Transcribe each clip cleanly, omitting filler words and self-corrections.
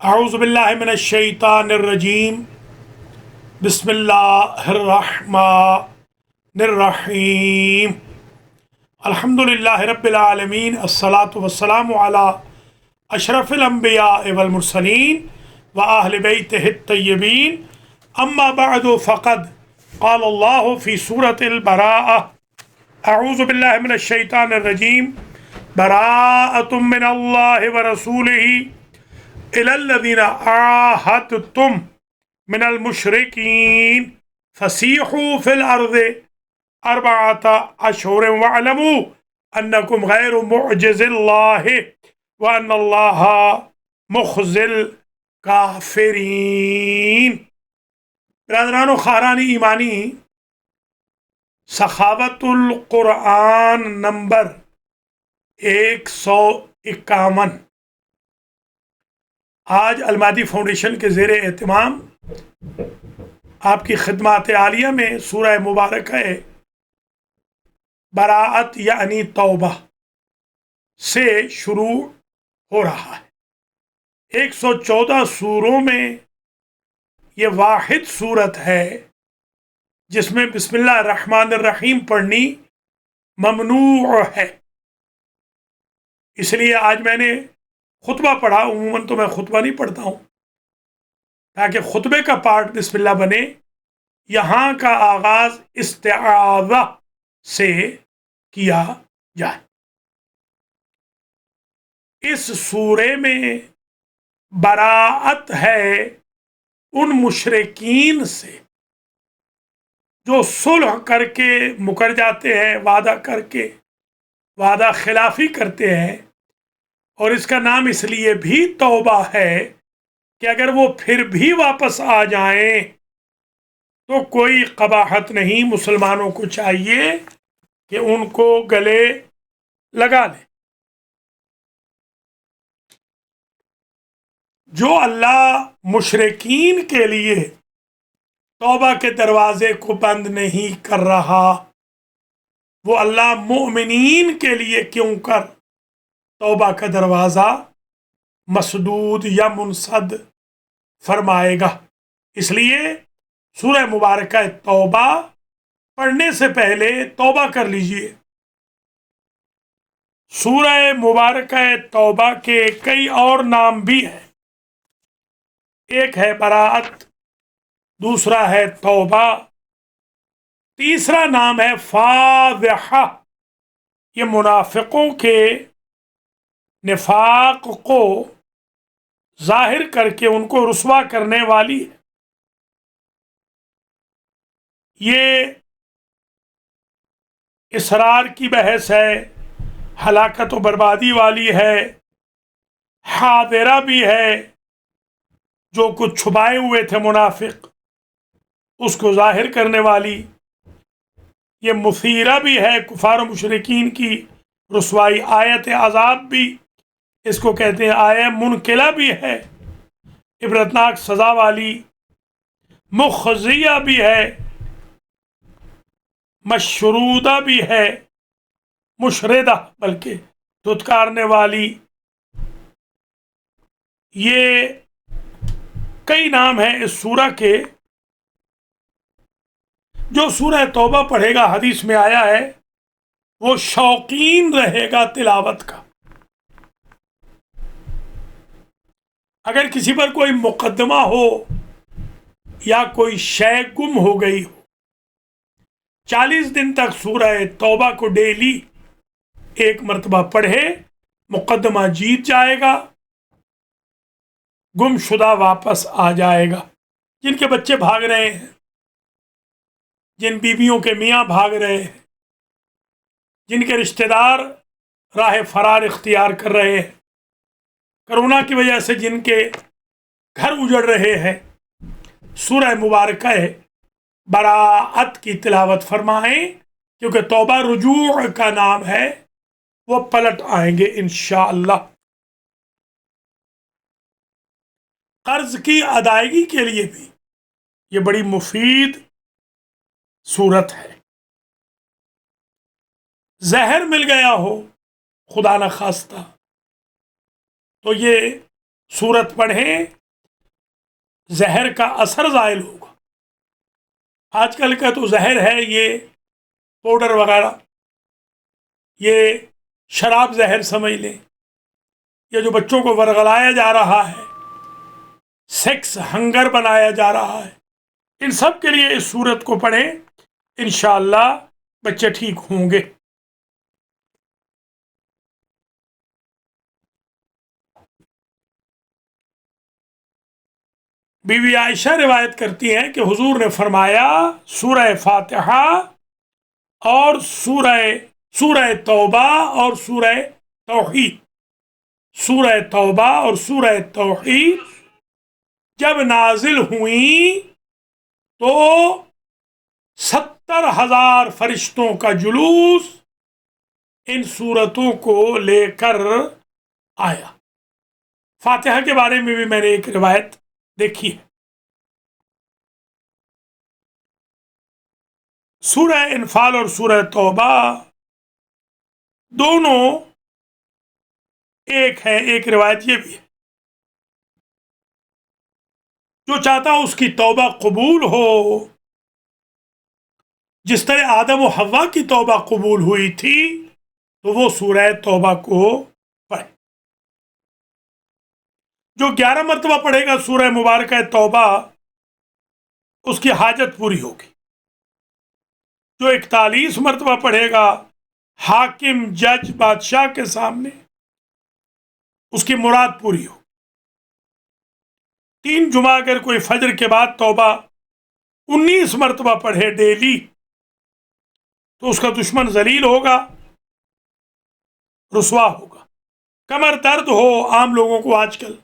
اعوذ باللہ من الشیطان الرجیم بسم اللہ الرحمن الرحیم الحمد للہ رب العالمین الصلاة والسلام علی اشرف الانبیاء والمرسلین واہل بیتہ الطیبین اما بعد فقد قال اللہ فی سورۃ البراءہ اعوذ باللہ من الشیطان الرجیم براءۃ من اللہ ورسولہ إلى الذين عاهدتم من المشركين فسيحوا في الأرض 4 أشهر واعلموا أنكم غير معجز الله وأن الله مخزي الكافرين۔ برادران و خاران ایمانی، سخاوت القرآن نمبر 151 آج المادی فاؤنڈیشن کے زیر اہتمام آپ کی خدمات عالیہ میں سورہ مبارکہ براءت یعنی توبہ سے شروع ہو رہا ہے۔ 114 سوروں میں یہ واحد سورت ہے جس میں بسم اللہ الرحمن الرحیم پڑھنی ممنوع ہے۔ اس لیے آج میں نے خطبہ پڑھا، عموماً تو میں خطبہ نہیں پڑھتا ہوں تاکہ خطبے کا پارٹ بسم اللہ بنے۔ یہاں کا آغاز استعاذہ سے کیا جائے۔ اس سورے میں براءت ہے ان مشرکین سے جو صلح کر کے مکر جاتے ہیں، وعدہ کر کے وعدہ خلافی کرتے ہیں، اور اس کا نام اس لیے بھی توبہ ہے کہ اگر وہ پھر بھی واپس آ جائیں تو کوئی قباحت نہیں، مسلمانوں کو چاہیے کہ ان کو گلے لگا لیں۔ جو اللہ مشرکین کے لیے توبہ کے دروازے کو بند نہیں کر رہا، وہ اللہ مومنین کے لیے کیوں کر توبہ کا دروازہ مسدود یا منسد فرمائے گا؟ اس لیے سورہ مبارکہ توبہ پڑھنے سے پہلے توبہ کر لیجئے۔ سورہ مبارکہ توبہ کے کئی اور نام بھی ہیں۔ ایک ہے براءت، دوسرا ہے توبہ، تیسرا نام ہے فاضحہ۔ یہ منافقوں کے نفاق کو ظاہر کر کے ان کو رسوا کرنے والی ہے۔ یہ اسرار کی بحث ہے، ہلاکت و بربادی والی ہے، حاضرہ بھی ہے، جو کچھ چھپائے ہوئے تھے منافق اس کو ظاہر کرنے والی۔ یہ مثیرہ بھی ہے، کفار و مشرکین کی رسوائی، آیت عذاب بھی اس کو کہتے ہیں، آیہ منقلہ بھی ہے، عبرتناک سزا والی۔ مخزیہ بھی ہے، مشرودہ بھی ہے، مشردہ بلکہ دھتکارنے والی۔ یہ کئی نام ہیں اس سورہ کے۔ جو سورہ توبہ پڑھے گا، حدیث میں آیا ہے، وہ شوقین رہے گا تلاوت کا۔ اگر کسی پر کوئی مقدمہ ہو یا کوئی شے گم ہو گئی ہو، 40 دن تک سورہ توبہ کو ڈیلی ایک مرتبہ پڑھے، مقدمہ جیت جائے گا، گم شدہ واپس آ جائے گا۔ جن کے بچے بھاگ رہے ہیں، جن بیویوں کے میاں بھاگ رہے ہیں، جن کے رشتہ دار راہ فرار اختیار کر رہے ہیں، کرونا کی وجہ سے جن کے گھر اجڑ رہے ہیں، سورہ مبارکہ براءت کی تلاوت فرمائیں، کیونکہ توبہ رجوع کا نام ہے، وہ پلٹ آئیں گے انشاءاللہ۔ قرض کی ادائیگی کے لیے بھی یہ بڑی مفید صورت ہے۔ زہر مل گیا ہو خدا نخواستہ تو یہ سورت پڑھیں زہر کا اثر زائل ہوگا. آج کل کا تو زہر ہے یہ پاؤڈر وغیرہ، یہ شراب زہر سمجھ لیں، یہ جو بچوں کو ورغلایا جا رہا ہے، سیکس ہنگر بنایا جا رہا ہے، ان سب کے لیے اس سورت کو پڑھیں، انشاءاللہ بچے ٹھیک ہوں گے. بی بی عائشہ روایت کرتی ہیں کہ حضور نے فرمایا سورہ فاتحہ اور سورہ توبہ اور سورہ توحید، سورہ توبہ اور سورہ توحید جب نازل ہوئیں تو 70,000 فرشتوں کا جلوس ان سورتوں کو لے کر آیا. فاتحہ کے بارے میں بھی میں نے ایک روایت دیکھی ہے. سورہ انفال اور سورہ توبہ دونوں ایک ہے. ایک روایت یہ بھی ہے جو چاہتا اس کی توبہ قبول ہو، جس طرح آدم و حوا کی توبہ قبول ہوئی تھی تو وہ سورہ توبہ کو پڑھے. جو 11 مرتبہ پڑھے گا سورہ مبارکہ توبہ اس کی حاجت پوری ہوگی. جو 41 مرتبہ پڑھے گا حاکم جج بادشاہ کے سامنے اس کی مراد پوری ہو. 3 جمعہ اگر کوئی فجر کے بعد توبہ 19 مرتبہ پڑھے ڈیلی تو اس کا دشمن ذلیل ہوگا، رسوا ہوگا. کمر درد ہو، عام لوگوں کو آج کل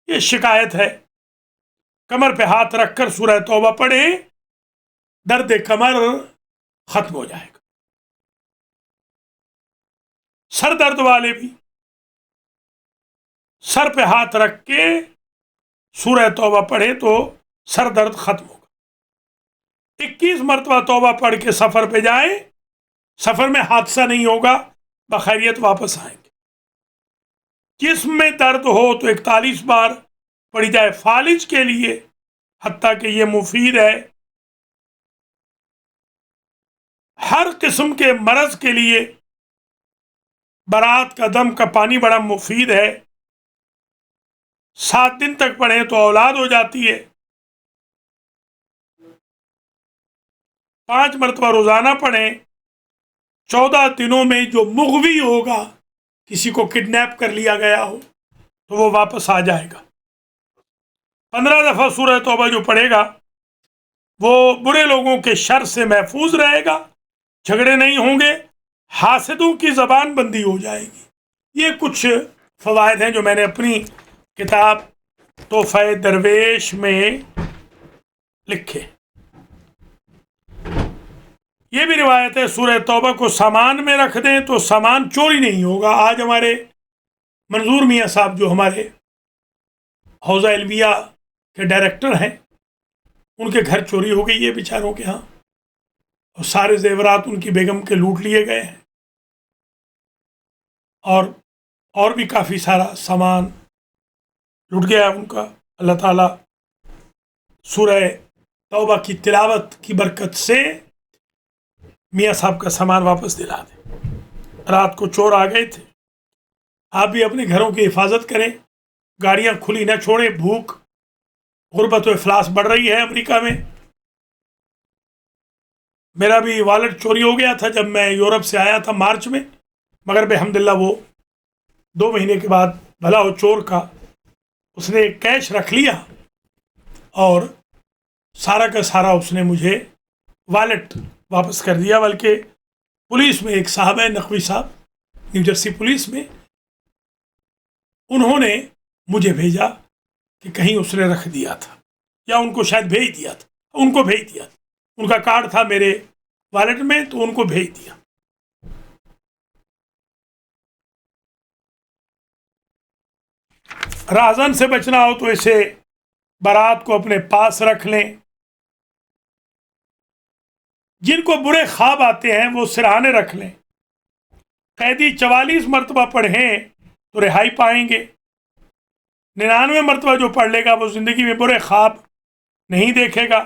یہ شکایت ہے، کمر پہ ہاتھ رکھ کر سورہ توبہ پڑھیں، درد کمر ختم ہو جائے گا. سر درد والے بھی سر پہ ہاتھ رکھ کے سورہ توبہ پڑھے تو سر درد ختم ہوگا. 21 مرتبہ توبہ پڑھ کے سفر پہ جائیں، سفر میں حادثہ نہیں ہوگا، بخیریت واپس آئیں گے. جسم میں درد ہو تو 41 بار پڑھی جائے فالج کے لیے، حتیٰ کہ یہ مفید ہے. ہر قسم کے مرض کے لیے برات کا دم کا پانی بڑا مفید ہے. 7 دن تک پڑھیں تو اولاد ہو جاتی ہے. 5 مرتبہ روزانہ پڑھیں. 14 دنوں میں جو مغوی ہوگا، کسی کو کڈنیپ کر لیا گیا ہو تو وہ واپس آ جائے گا. 15 دفعہ سورہ توبہ جو پڑھے گا وہ برے لوگوں کے شر سے محفوظ رہے گا، جھگڑے نہیں ہوں گے، حاسدوں کی زبان بندی ہو جائے گی. یہ کچھ فوائد ہیں جو میں نے اپنی کتاب تحفہ درویش میں لکھے. یہ بھی روایت ہے سورہ توبہ کو سامان میں رکھ دیں تو سامان چوری نہیں ہوگا. آج ہمارے منظور میاں صاحب جو ہمارے حوزہ علمیہ کے ڈائریکٹر ہیں، ان کے گھر چوری ہو گئی ہے بیچاروں کے ہاں، اور سارے زیورات ان کی بیگم کے لوٹ لیے گئے ہیں، اور بھی کافی سارا سامان لٹ گیا ان کا. اللہ تعالیٰ سورہ توبہ کی تلاوت کی برکت سے میاں صاحب کا سامان واپس دلا دے. رات کو چور آ گئے تھے. آپ بھی اپنے گھروں کی حفاظت کریں، گاڑیاں کھلی نہ چھوڑیں. بھوک، غربت و افلاس بڑھ رہی ہے امریکہ میں. میرا بھی والٹ چوری ہو گیا تھا جب میں یورپ سے آیا تھا مارچ میں، مگر بحمداللہ وہ 2 مہینے کے بعد بھلا ہو چور کا، اس نے کیش رکھ لیا اور سارا کا سارا اس نے مجھے والٹ واپس کر دیا. بلکہ پولیس میں ایک صاحب ہے، نقوی صاحب، نیو جرسی پولیس میں، انہوں نے مجھے بھیجا کہ کہیں اس نے رکھ دیا تھا، یا ان کو شاید بھیج دیا تھا. ان کو بھیج دیا تھا، ان کا کارڈ تھا میرے والٹ میں تو ان کو بھیج دیا. رازن سے بچنا ہو تو اسے برات کو اپنے پاس رکھ لیں. جن کو برے خواب آتے ہیں وہ سرہانے رکھ لیں. قیدی 44 مرتبہ پڑھیں تو رہائی پائیں گے. 99 مرتبہ جو پڑھ لے گا وہ زندگی میں برے خواب نہیں دیکھے گا.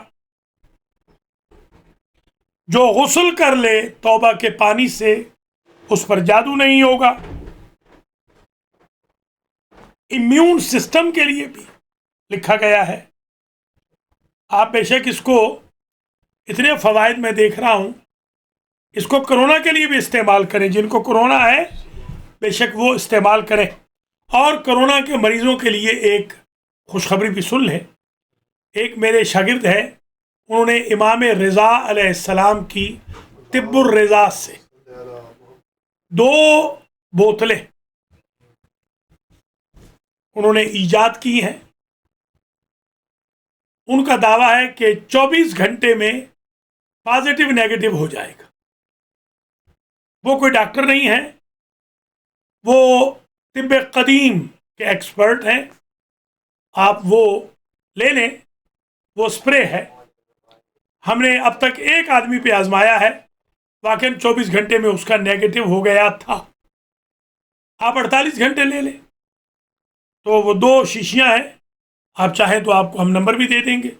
جو غسل کر لے توبہ کے پانی سے اس پر جادو نہیں ہوگا. امیون سسٹم کے لیے بھی لکھا گیا ہے. آپ بے شک اس کو اتنے فوائد میں دیکھ رہا ہوں، اس کو کرونا کے لیے بھی استعمال کریں. جن کو کرونا ہے بے شک وہ استعمال کریں. اور کرونا کے مریضوں کے لیے ایک خوشخبری بھی سن لیں. ایک میرے شاگرد ہیں، انہوں نے امام رضا علیہ السلام کی طب الرضا سے 2 بوتلیں انہوں نے ایجاد کی ہیں. ان کا دعویٰ ہے کہ 24 گھنٹے میں پازیٹیو نیگیٹو ہو جائے گا. وہ کوئی ڈاکٹر نہیں ہے، وہ طب قدیم کے ایکسپرٹ ہیں. آپ وہ لے لیں، وہ سپرے ہے. ہم نے اب تک ایک آدمی پہ آزمایا ہے، واقعاً 24 گھنٹے میں اس کا نیگیٹو ہو گیا تھا. آپ 48 گھنٹے لے لیں. تو وہ 2 شیشیاں ہیں، آپ چاہیں تو آپ کو ہم نمبر بھی دے دیں گے.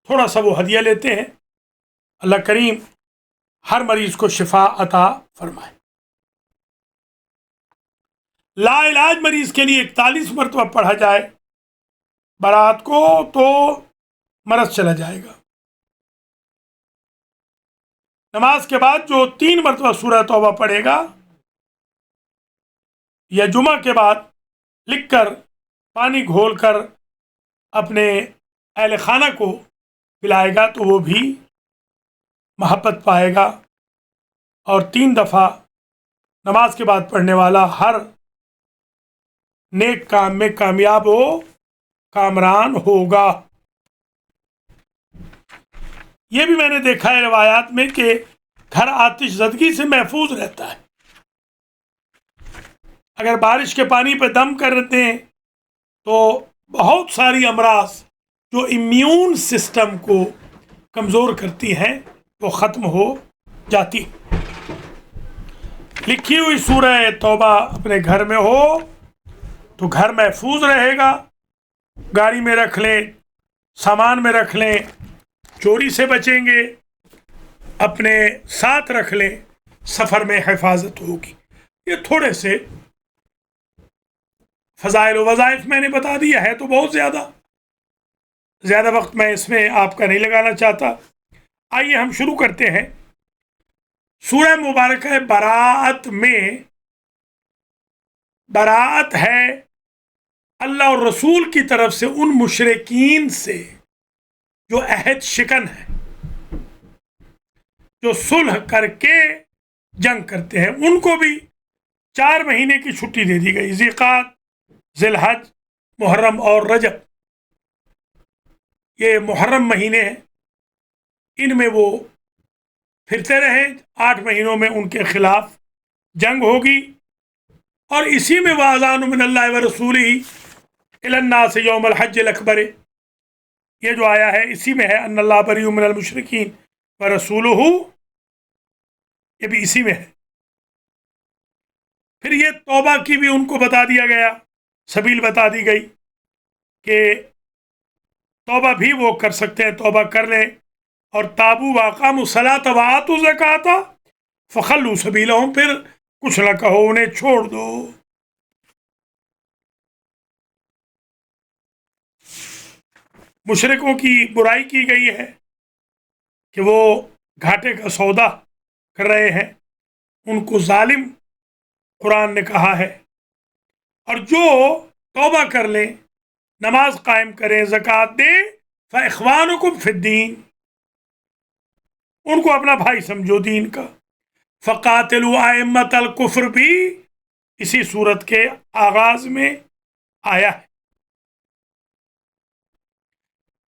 تھوڑا سا وہ ہدیہ لیتے ہیں. اللہ کریم ہر مریض کو شفا عطا فرمائے. لا علاج مریض کے لیے 41 مرتبہ پڑھا جائے برات کو تو مرض چلا جائے گا. نماز کے بعد جو 3 مرتبہ سورہ توبہ پڑھے گا یا جمعہ کے بعد لکھ کر پانی گھول کر اپنے اہل خانہ کو پلائے گا تو وہ بھی محبت پائے گا. اور 3 دفعہ نماز کے بعد پڑھنے والا ہر نیک کام میں کامیاب ہو کامران ہوگا. یہ بھی میں نے دیکھا ہے روایات میں کہ گھر آتش زدگی سے محفوظ رہتا ہے. اگر بارش کے پانی پہ دم کر دیں تو بہت ساری امراض جو امیون سسٹم کو کمزور کرتی ہیں وہ ختم ہو جاتی. لکھی ہوئی سورہ توبہ اپنے گھر میں ہو تو گھر محفوظ رہے گا. گاڑی میں رکھ لیں، سامان میں رکھ لیں، چوری سے بچیں گے. اپنے ساتھ رکھ لیں، سفر میں حفاظت ہوگی. یہ تھوڑے سے فضائل و وظائف میں نے بتا دیا ہے، تو بہت زیادہ وقت میں اس میں آپ کا نہیں لگانا چاہتا. آئیے ہم شروع کرتے ہیں. سورہ مبارکہ براءت میں براءت ہے اللہ اور رسول کی طرف سے ان مشرکین سے جو عہد شکن ہیں، جو صلح کر کے جنگ کرتے ہیں. ان کو بھی 4 مہینے کی چھٹی دے دی گئی. ذی القعدہ، ذی الحج، محرم اور رجب. یہ محرم مہینے ہیں، ان میں وہ پھرتے رہیں. 8 مہینوں میں ان کے خلاف جنگ ہوگی. اور اسی میں وَأَذَانٌ مِّنَ اللَّهِ وَرَسُولِهِ إِلَى النَّاسِ يَوْمَ الْحَجِّ الْأَكْبَرِ، یہ جو آیا ہے اسی میں ہے. أَنَّ اللَّهَ بَرِيءٌ مِّنَ الْمُشْرِكِينَ وَرَسُولُهُ، یہ بھی اسی میں ہے. پھر یہ توبہ کی بھی ان کو بتا دیا گیا، سبیل بتا دی گئی کہ توبہ بھی وہ کر سکتے ہیں، توبہ کر لیں. اور تابوا واقاموا الصلاۃ وآتوا الزکاۃ فخلوا سبیلہم، پھر کچھ نہ کہو، انہیں چھوڑ دو. مشرکوں کی برائی کی گئی ہے کہ وہ گھاٹے کا سودا کر رہے ہیں، ان کو ظالم قرآن نے کہا ہے. اور جو توبہ کر لیں، نماز قائم کریں، زکوٰۃ دیں، فإخوانکم فی الدین، ان کو اپنا بھائی سمجھو دین کا. فقاتلوا ائمۃ الکفر بھی اسی صورت کے آغاز میں آیا ہے.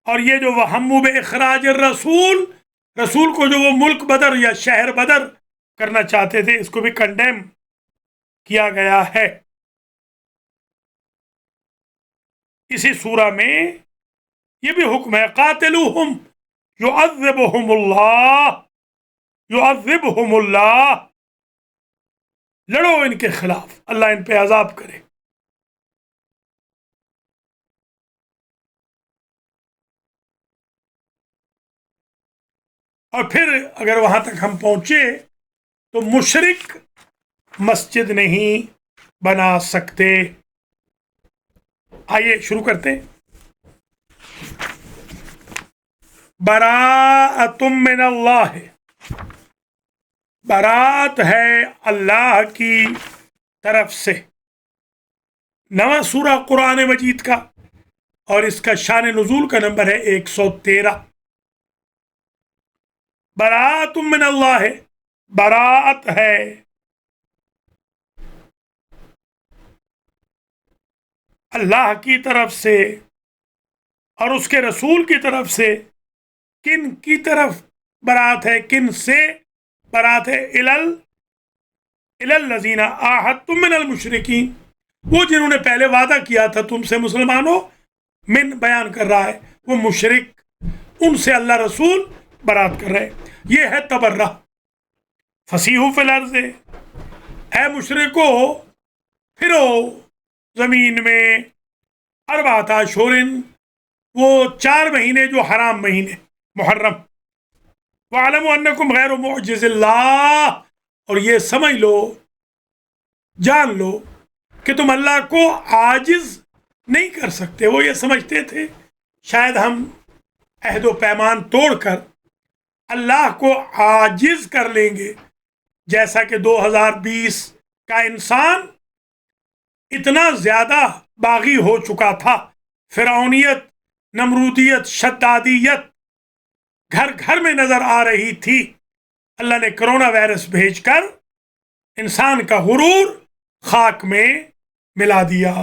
اور یہ جو وَہَمُّوا بِإِخْرَاجِ الرَّسُولِ، رسول کو جو وہ ملک بدر یا شہر بدر کرنا چاہتے تھے، اس کو بھی کنڈیم کیا گیا ہے. اسی سورہ میں یہ بھی حکم ہے قاتلوہم یعذبہم اللہ، لڑو ان کے خلاف، اللہ ان پہ عذاب کرے. اور پھر اگر وہاں تک ہم پہنچے تو مشرک مسجد نہیں بنا سکتے. آئیے شروع کرتے ہیں. براءۃ من اللہ، برات ہے اللہ کی طرف سے. نواں سورہ قرآن مجید کا، اور اس کا شان نزول کا نمبر ہے 113. براءۃ من اللہ ہے، برات ہے اللہ کی طرف سے اور اس کے رسول کی طرف سے. کن کی طرف برات ہے؟ کن سے برات ہے؟ الذین عاہدتم من المشرکین، وہ جنہوں نے پہلے وعدہ کیا تھا تم سے مسلمانوں. من بیان کر رہا ہے وہ مشرک، ان سے اللہ رسول برات کر رہے. یہ ہے تبرہ. فسیحوا فی الارض، اے مشرکو پھرو زمین میں. اربعۃ اشہر، وہ 4 مہینے جو حرام مہینے، محرم. وَاعْلَمُوا أَنَّكُمْ غَيْرُ مُعْجِزِ اللَّهِ، اور یہ سمجھ لو، جان لو کہ تم اللہ کو عاجز نہیں کر سکتے. وہ یہ سمجھتے تھے شاید ہم عہد و پیمان توڑ کر اللہ کو عاجز کر لیں گے، جیسا کہ 2020 کا انسان اتنا زیادہ باغی ہو چکا تھا. فرعونیت، نمرودیت، شدادیت گھر گھر میں نظر آ رہی تھی. اللہ نے کرونا وائرس بھیج کر انسان کا غرور خاک میں ملا دیا.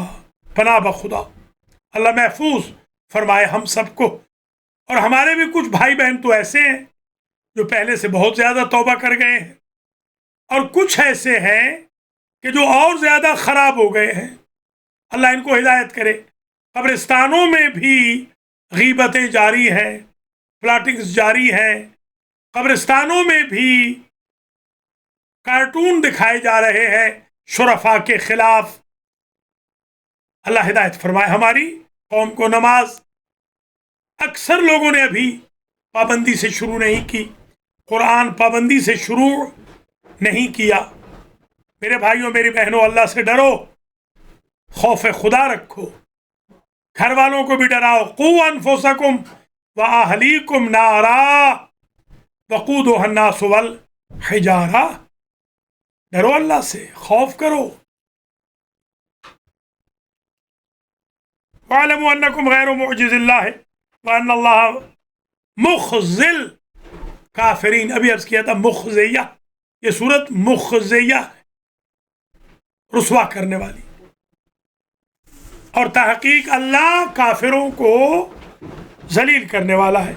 پناہ بخدا اللہ محفوظ فرمائے ہم سب کو. اور ہمارے بھی کچھ بھائی بہن تو ایسے ہیں جو پہلے سے بہت زیادہ توبہ کر گئے ہیں، اور کچھ ایسے ہیں کہ جو اور زیادہ خراب ہو گئے ہیں. اللہ ان کو ہدایت کرے. قبرستانوں میں بھی غیبتیں جاری ہیں، پلاٹنگز جاری ہیں. قبرستانوں میں بھی کارٹون دکھائے جا رہے ہیں شرفاء کے خلاف. اللہ ہدایت فرمائے ہماری قوم کو. نماز اکثر لوگوں نے ابھی پابندی سے شروع نہیں کی، قرآن پابندی سے شروع نہیں کیا. میرے بھائیوں، میری بہنوں، اللہ سے ڈرو، خوف خدا رکھو، گھر والوں کو بھی ڈراؤ. قوا انفسکم واہلیکم نارا وقودها الناس والحجارہ. ڈرو اللہ سے، خوف کرو. وَاعْلَمُوا أَنَّكُمْ غَيْرُ مُعْجِزِ اللَّهِ وَأَنَّ اللَّهَ مُخْزِي الْكَافِرِينَ. ابھی عرض کیا تھا مخزیہ، یہ صورت مخزیہ ہے، رسوا کرنے والی. اور تحقیق اللہ کافروں کو ذلیل کرنے والا ہے.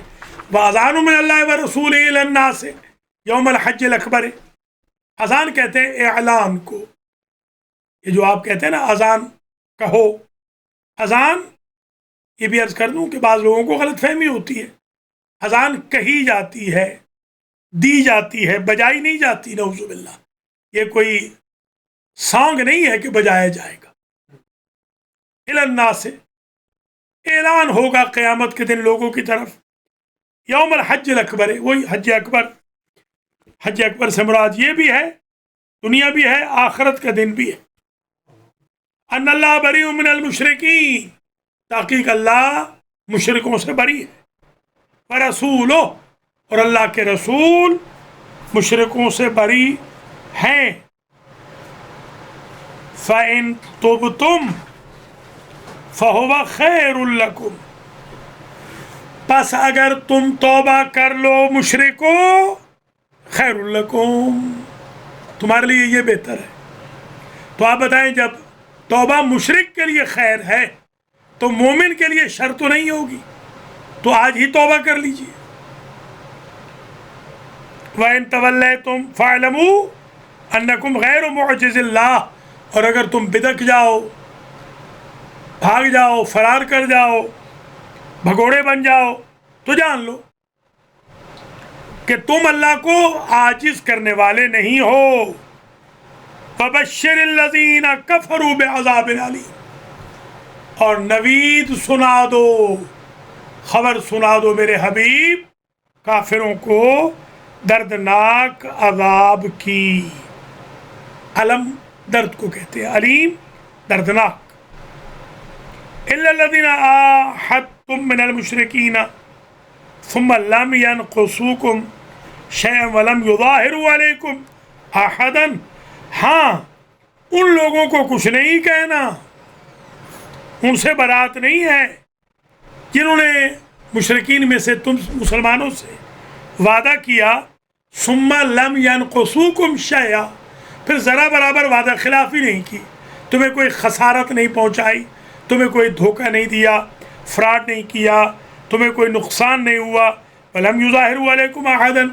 وَأَذَانٌ مِّنَ اللَّهِ وَرَسُولِهِ إِلَى النَّاسِ يَوْمَ الْحَجِّ الْأَكْبَرِ. اذان کہتے ہیں اعلان کو. یہ جو آپ کہتے ہیں نا اذان کہو، اذان، یہ بھی عرض کر دوں کہ بعض لوگوں کو غلط فہمی ہوتی ہے. اذان کہی جاتی ہے، دی جاتی ہے، بجائی نہیں جاتی. نعوذ باللہ، یہ کوئی سانگ نہیں ہے کہ بجایا جائے گا. الی الناس، اعلان ہوگا قیامت کے دن لوگوں کی طرف. یوم الحج الاکبر، وہی حج اکبر. حج اکبر سے مراد یہ بھی ہے، دنیا بھی ہے، آخرت کا دن بھی ہے. ان اللہ بریء من المشرکین، تحقیق اللہ مشرکوں سے بری ہے. ورسولہ، اور اللہ کے رسول مشرکوں سے بری ہیں. فَإِن تُبْتُمْ فَهُوَ خَيْرٌ لَكُمْ، پس اگر تم توبہ کر لو مشرکو، خیر لکم، تمہارے لیے یہ بہتر ہے. تو آپ بتائیں، جب توبہ مشرک کے لیے خیر ہے تو مومن کے لیے شر تو نہیں ہوگی؟ تو آج ہی توبہ کر لیجیے. وَإِن تَوَلَّيْتُمْ فَاعْلَمُوا أَنَّكُمْ غَيْرُ مُعْجِزِ اللَّهِ، اور اگر تم بدک جاؤ، بھاگ جاؤ، فرار کر جاؤ، بھگوڑے بن جاؤ، تو جان لو کہ تم اللہ کو عاجز کرنے والے نہیں ہو. فَبَشِّرِ الَّذِينَ كَفَرُوا بِعَذَابٍ أَلِيمٍ، اور نوید سنا دو، خبر سنا دو میرے حبیب کافروں کو دردناک عذاب کی. علم درد کو کہتے ہیں، علیم دردناک. الا الذين عاهدتم من المشركين ثم لم ينقصوكم شيئا ولم يظاهروا عليكم احدا. ہاں ان لوگوں کو کچھ نہیں کہنا، ان سے برات نہیں ہے جنہوں نے مشرکین میں سے تم مسلمانوں سے وعدہ کیا، ثم لم ينقصوكم شيئا، پھر ذرا برابر وعدہ خلافی نہیں کی، تمہیں کوئی خسارت نہیں پہنچائی، تمہیں کوئی دھوکہ نہیں دیا، فراڈ نہیں کیا، تمہیں کوئی نقصان نہیں ہوا. وَلَمْ يُظَاهِرُوا عَلَيْكُمْ أَحَدًا،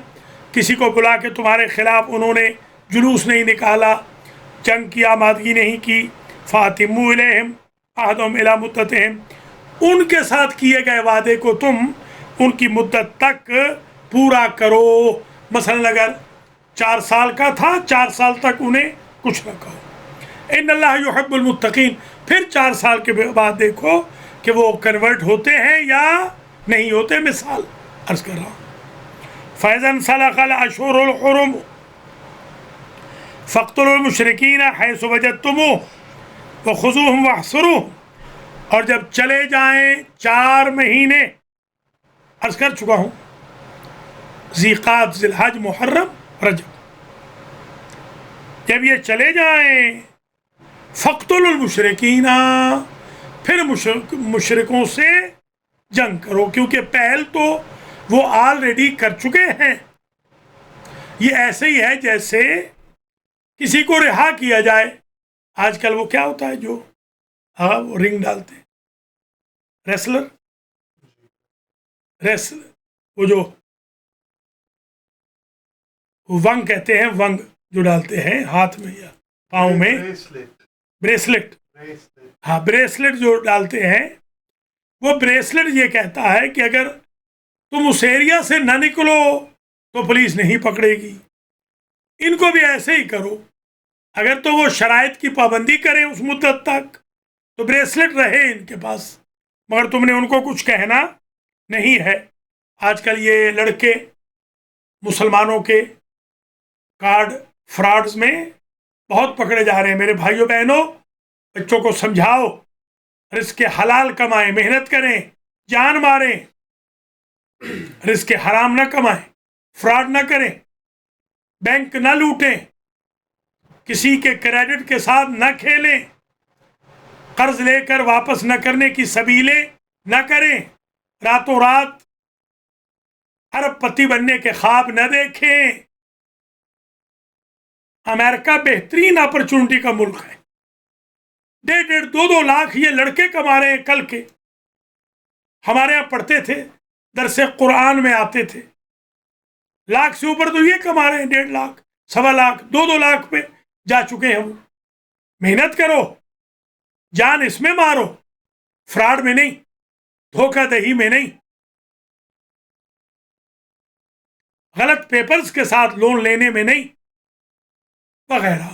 کسی کو بلا کے تمہارے خلاف انہوں نے جلوس نہیں نکالا، جنگ کی آمادگی نہیں کی. فَأَتِمُّوا إِلَيْهِمْ عَهْدَهُمْ إِلَى مُدَّتِهِمْ، ان کے ساتھ کیے گئے وعدے کو تم ان کی مدت تک پورا کرو. مثلا اگر 4 سال کا تھا، 4 سال تک انہیں کچھ نہ کہو. ان اللہ یحب المتقین، پھر 4 سال کے بعد دیکھو کہ وہ کنورٹ ہوتے ہیں یا نہیں ہوتے. مثال عرض کر رہا ہوں. فَإِذَا انْسَلَخَ الْأَشْهُرُ الْحُرُمُ فَاقْتُلُوا الْمُشْرِكِينَ حَيْثُ وَجَدتُّمُوهُمْ وَخُذُوهُمْ وَاحْصُرُوهُمْ. اور جب چلے جائیں 4 مہینے، عرض کر چکا ہوں، ذی قعدہ، ذی الحج، محرم، رجب، جب یہ چلے جائیں فَاقْتُلُوا الْمُشْرِكِينَ، پھر مشرکوں سے جنگ کرو، کیونکہ پہل تو وہ آلریڈی کر چکے ہیں. یہ ایسے ہی ہے جیسے کسی کو رہا کیا جائے. آج کل وہ کیا ہوتا ہے جو وہ رنگ ڈالتے ہیں، ریسلر، وہ جو ونگ کہتے ہیں، ونگ جو ڈالتے ہیں ہاتھ میں یا پاؤں میں، بریسلٹ، ہاں بریسلٹ جو ڈالتے ہیں، وہ بریسلٹ یہ کہتا ہے کہ اگر تم اس ایریا سے نہ نکلو تو پولیس نہیں پکڑے گی. ان کو بھی ایسے ہی کرو، اگر تو وہ شرائط کی پابندی کریں اس مدت تک تو بریسلٹ رہے ان کے پاس، مگر تم نے ان کو کچھ کہنا نہیں ہے. آج کل یہ لڑکے مسلمانوں کے کارڈ فراڈز میں بہت پکڑے جا رہے ہیں. میرے بھائیوں بہنوں، بچوں کو سمجھاؤ، رزق حلال کمائیں، محنت کریں، جان ماریں، رزق حرام نہ کمائیں، فراڈ نہ کریں، بینک نہ لوٹیں، کسی کے کریڈٹ کے ساتھ نہ کھیلیں، قرض لے کر واپس نہ کرنے کی سبیلیں نہ کریں، راتوں رات ارب پتی بننے کے خواب نہ دیکھیں. امریکہ بہترین اپرچونٹی کا ملک ہے. 1.5-2 لاکھ یہ لڑکے کما رہے ہیں. کل کے ہمارے یہاں پڑھتے تھے، درس قرآن میں آتے تھے، لاکھ سے اوپر تو یہ کما رہے ہیں، 1.5 لاکھ، 1.25 لاکھ، 2 لاکھ پہ جا چکے ہیں. وہ محنت کرو، جان اس میں مارو، فراڈ میں نہیں، دھوکہ دہی میں نہیں، غلط پیپرز کے ساتھ لون لینے میں نہیں، وغیرہ.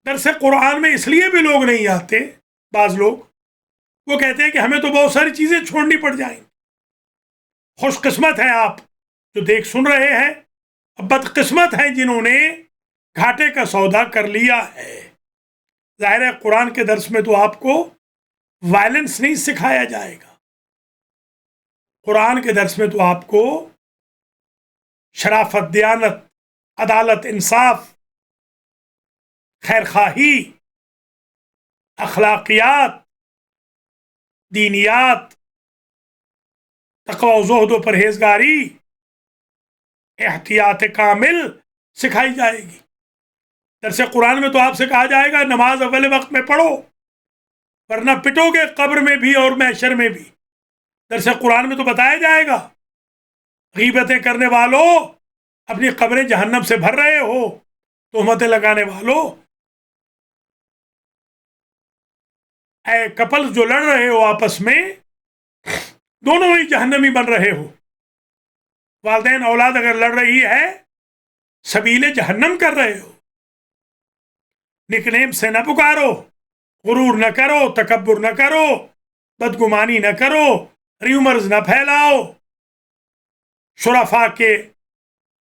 درس قرآن میں اس لیے بھی لوگ نہیں آتے، بعض لوگ وہ کہتے ہیں کہ ہمیں تو بہت ساری چیزیں چھوڑنی پڑ جائیں. خوش قسمت ہیں آپ جو دیکھ سن رہے ہیں، بدقسمت ہیں جنہوں نے گھاٹے کا سودا کر لیا ہے. ظاہر ہے قرآن کے درس میں تو آپ کو وائلنس نہیں سکھایا جائے گا، قرآن کے درس میں تو آپ کو شرافت، دیانت، عدالت، انصاف، خیر خواہی، اخلاقیات، دینیات، تقوی و زہد و پرہیزگاری، احتیاط کامل سکھائی جائے گی. درس قرآن میں تو آپ سے کہا جائے گا نماز اول وقت میں پڑھو، ورنہ پٹو گے قبر میں بھی اور محشر میں بھی. درس قرآن میں تو بتایا جائے گا غیبتیں کرنے والوں اپنی قبریں جہنم سے بھر رہے ہو، تہمتیں لگانے والوں، اے کپلز جو لڑ رہے ہو آپس میں، دونوں ہی جہنمی بن رہے ہو. والدین اولاد اگر لڑ رہی ہے، سبیل جہنم کر رہے ہو. نک نیم سے نہ پکارو، غرور نہ کرو، تکبر نہ کرو، بدگمانی نہ کرو، ریومرز نہ پھیلاؤ، شرفا کے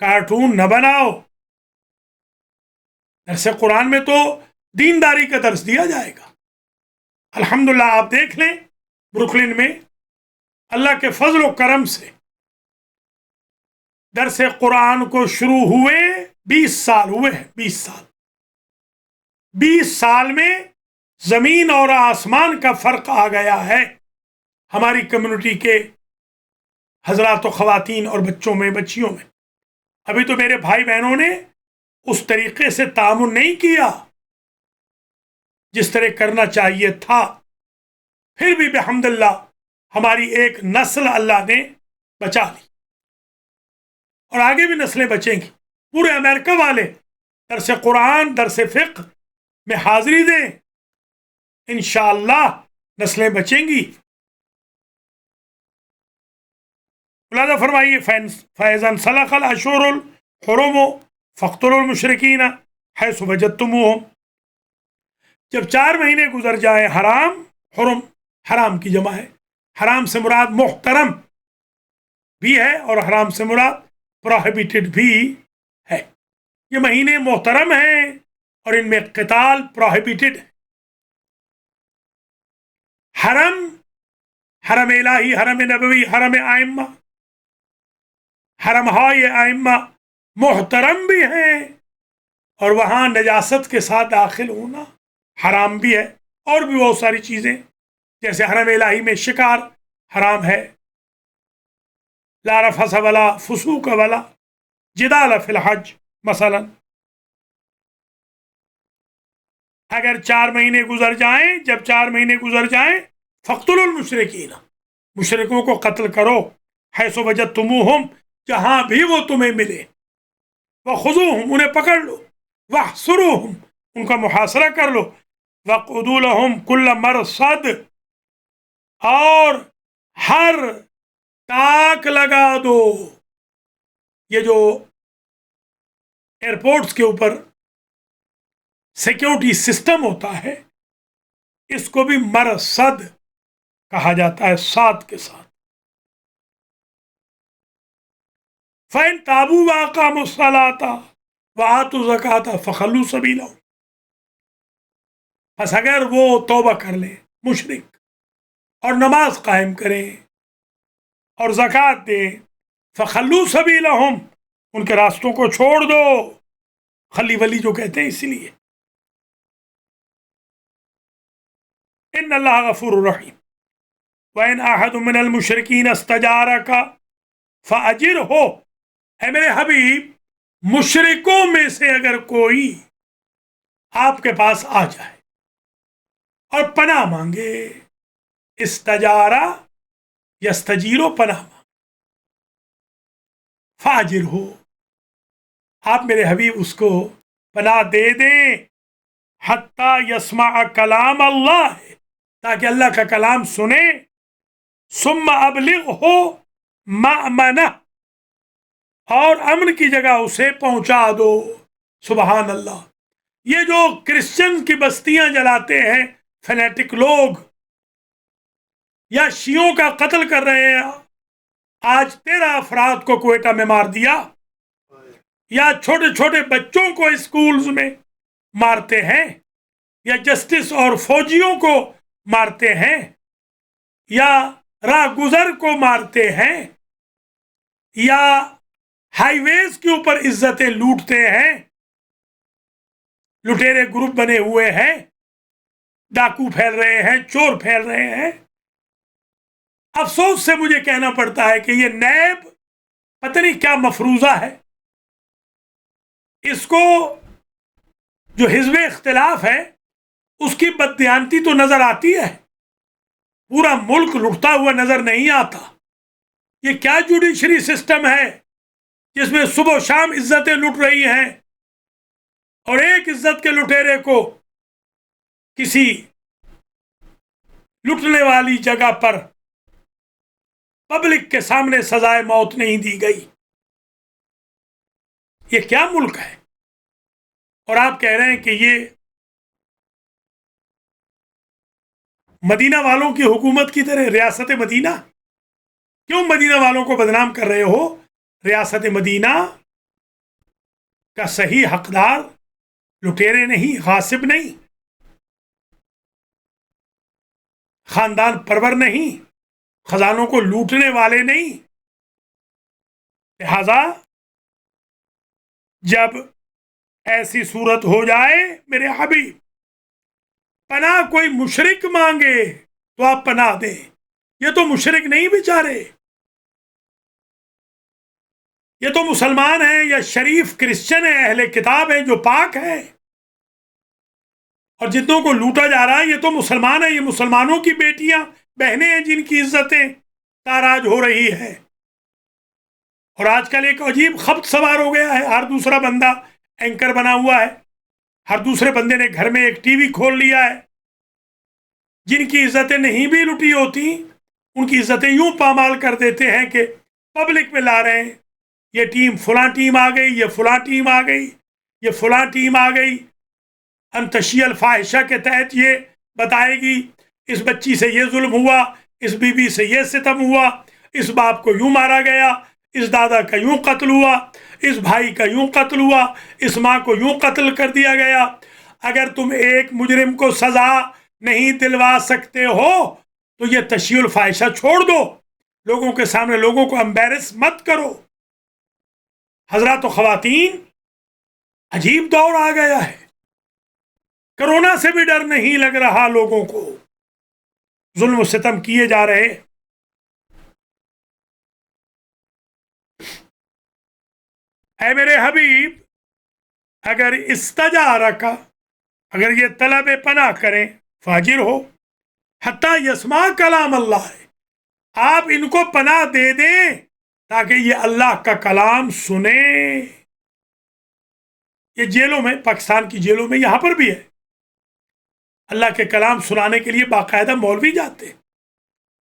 کارٹون نہ بناؤ. درس قرآن میں تو دینداری کا درس دیا جائے گا. الحمدللہ آپ دیکھ لیں بروکلن میں اللہ کے فضل و کرم سے درس قرآن کو شروع ہوئے 20 سال ہوئے ہیں. 20 سال میں زمین اور آسمان کا فرق آ گیا ہے ہماری کمیونٹی کے حضرات و خواتین اور بچوں میں بچیوں میں. ابھی تو میرے بھائی بہنوں نے اس طریقے سے تعاون نہیں کیا جس طرح کرنا چاہیے تھا. پھر بھی بحمد اللہ ہماری ایک نسل اللہ نے بچا لی اور آگے بھی نسلیں بچیں گی. پورے امریکہ والے درس قرآن درس فقہ میں حاضری دیں، انشاءاللہ نسلیں بچیں گی. ملاحظہ فرمائیے فَإِذَا انْسَلَخَ الْأَشْهُرُ الْحُرُمُ فَاقْتُلُوا الْمُشْرِكِينَ حَيْثُ وَجَدتُّمُوهُمْ. جب 4 مہینے گزر جائیں حرام، حرم حرام کی جمع ہے. حرام سے مراد محترم بھی ہے اور حرام سے مراد پروہیبٹڈ بھی ہے. یہ مہینے محترم ہیں اور ان میں قتال پروہیبٹڈ ہے. حرم الہی، حرم نبوی، حرم ائمہ، حرم ہائے ائمہ محترم بھی ہیں اور وہاں نجاست کے ساتھ داخل ہونا حرام بھی ہے. اور بھی بہت ساری چیزیں جیسے حرم الہی میں شکار حرام ہے، لا رفث ولا فسوق ولا جدال فی الحج مثلا. اگر 4 مہینے گزر جائیں، جب 4 مہینے گزر جائیں فاقتلوا المشرکین، مشرکوں کو قتل کرو، حیث وجدتموہم، جہاں بھی وہ تمہیں ملے، وخذوہم، انہیں پکڑ لو، واحصروہم، ان کا محاصرہ کر لو، وقعدوا لہم کل مرصد، اور ہر تاک لگا دو. یہ جو ایئرپورٹس کے اوپر سیکیورٹی سسٹم ہوتا ہے اس کو بھی مرصد کہا جاتا ہے، ساتھ کے ساتھ. فَإِن تَابُوا وَأَقَامُوا الصَّلَاةَ وَآتُوا الزَّكَاةَ فَخَلُّوا سَبِيلَهُمْ. بس اگر وہ توبہ کر لیں مشرک اور نماز قائم کریں اور زکوٰۃ دیں، فَخَلُّوا سَبِيلَهُمْ، ان کے راستوں کو چھوڑ دو. خلی ولی جو کہتے ہیں اسی لیے. ان اللہ غفور رحیم. وَإِنْ أَحَدٌ مِّنَ الْمُشْرِكِينَ اسْتَجَارَكَ فَأَجِرْهُ، اے میرے حبیب مشرکوں میں سے اگر کوئی آپ کے پاس آ جائے اور پناہ مانگے، استجارہ یستجیرو، پناہ مانگے، فَأَجِرْهُ، آپ میرے حبیب اس کو پناہ دے دیں، حتیٰ یسمع کلام اللہ، تاکہ اللہ کا کلام سنے، ثم ابلغہ مأمنہ، اور امن کی جگہ اسے پہنچا دو. سبحان اللہ. یہ جو کرسچن کی بستیاں جلاتے ہیں فینیٹک لوگ یا شیعوں کا قتل کر رہے ہیں، آج 13 افراد کو کوئٹہ میں مار دیا، یا چھوٹے چھوٹے بچوں کو اسکولز میں مارتے ہیں، یا جسٹس اور فوجیوں کو مارتے ہیں، یا راہ گزر کو مارتے ہیں، یا ہائی ویز کے اوپر عزتیں لوٹتے ہیں. لٹیرے گروپ بنے ہوئے ہیں، ڈاکو پھیل رہے ہیں، چور پھیل رہے ہیں. افسوس سے مجھے کہنا پڑتا ہے کہ یہ نیب پتہ نہیں کیا مفروضہ ہے. اس کو جو حزب اختلاف ہے اس کی بددیانتی تو نظر آتی ہے، پورا ملک لٹتا ہوا نظر نہیں آتا. یہ کیا جوڈیشری سسٹم ہے جس میں صبح و شام عزتیں لٹ رہی ہیں، اور ایک عزت کے لٹیرے کو کسی لٹنے والی جگہ پر پبلک کے سامنے سزائے موت نہیں دی گئی. یہ کیا ملک ہے؟ اور آپ کہہ رہے ہیں کہ یہ مدینہ والوں کی حکومت کی طرح ریاست مدینہ. کیوں مدینہ والوں کو بدنام کر رہے ہو؟ ریاست مدینہ کا صحیح حقدار لٹیرے نہیں، غاصب نہیں، خاندان پرور نہیں، خزانوں کو لوٹنے والے نہیں۔ لہذا جب ایسی صورت ہو جائے میرے حبیب، پناہ کوئی مشرک مانگے تو آپ پناہ دیں۔ یہ تو مشرک نہیں بیچارے، یہ تو مسلمان ہیں یا شریف کرسچن ہیں، اہل کتاب ہیں جو پاک ہیں، اور جتنوں کو لوٹا جا رہا ہے یہ تو مسلمان ہیں، یہ مسلمانوں کی بیٹیاں بہنیں ہیں جن کی عزتیں تاراج ہو رہی ہے۔ اور آج کل ایک عجیب خبط سوار ہو گیا ہے، ہر دوسرا بندہ اینکر بنا ہوا ہے، ہر دوسرے بندے نے گھر میں ایک ٹی وی کھول لیا ہے۔ جن کی عزتیں نہیں بھی لٹی ہوتی ان کی عزتیں یوں پامال کر دیتے ہیں کہ پبلک میں لا رہے ہیں، یہ ٹیم فلاں ٹیم آ گئی، یہ فلاں ٹیم آ گئی، یہ فلاں ٹیم آ گئی، انتشی الفاحشہ کے تحت یہ بتائے گی اس بچی سے یہ ظلم ہوا، اس بیوی سے یہ ستم ہوا، اس باپ کو یوں مارا گیا، اس دادا کا یوں قتل ہوا، اس بھائی کا یوں قتل ہوا، اس ماں کو یوں قتل کر دیا گیا۔ اگر تم ایک مجرم کو سزا نہیں دلوا سکتے ہو تو یہ تشیع الفاحشہ چھوڑ دو، لوگوں کے سامنے لوگوں کو امبیرس مت کرو۔ حضرات و خواتین، عجیب دور آ گیا ہے، کرونا سے بھی ڈر نہیں لگ رہا لوگوں کو، ظلم و ستم کیے جا رہے۔ اے میرے حبیب، اگر استجارک، اگر یہ طلب پناہ کریں، فاجر ہو حتیٰ یسمع کلام اللہ، آپ ان کو پناہ دے دیں تاکہ یہ اللہ کا کلام سنیں۔ یہ جیلوں میں، پاکستان کی جیلوں میں، یہاں پر بھی ہے، اللہ کے کلام سنانے کے لیے باقاعدہ مولوی جاتے ہیں،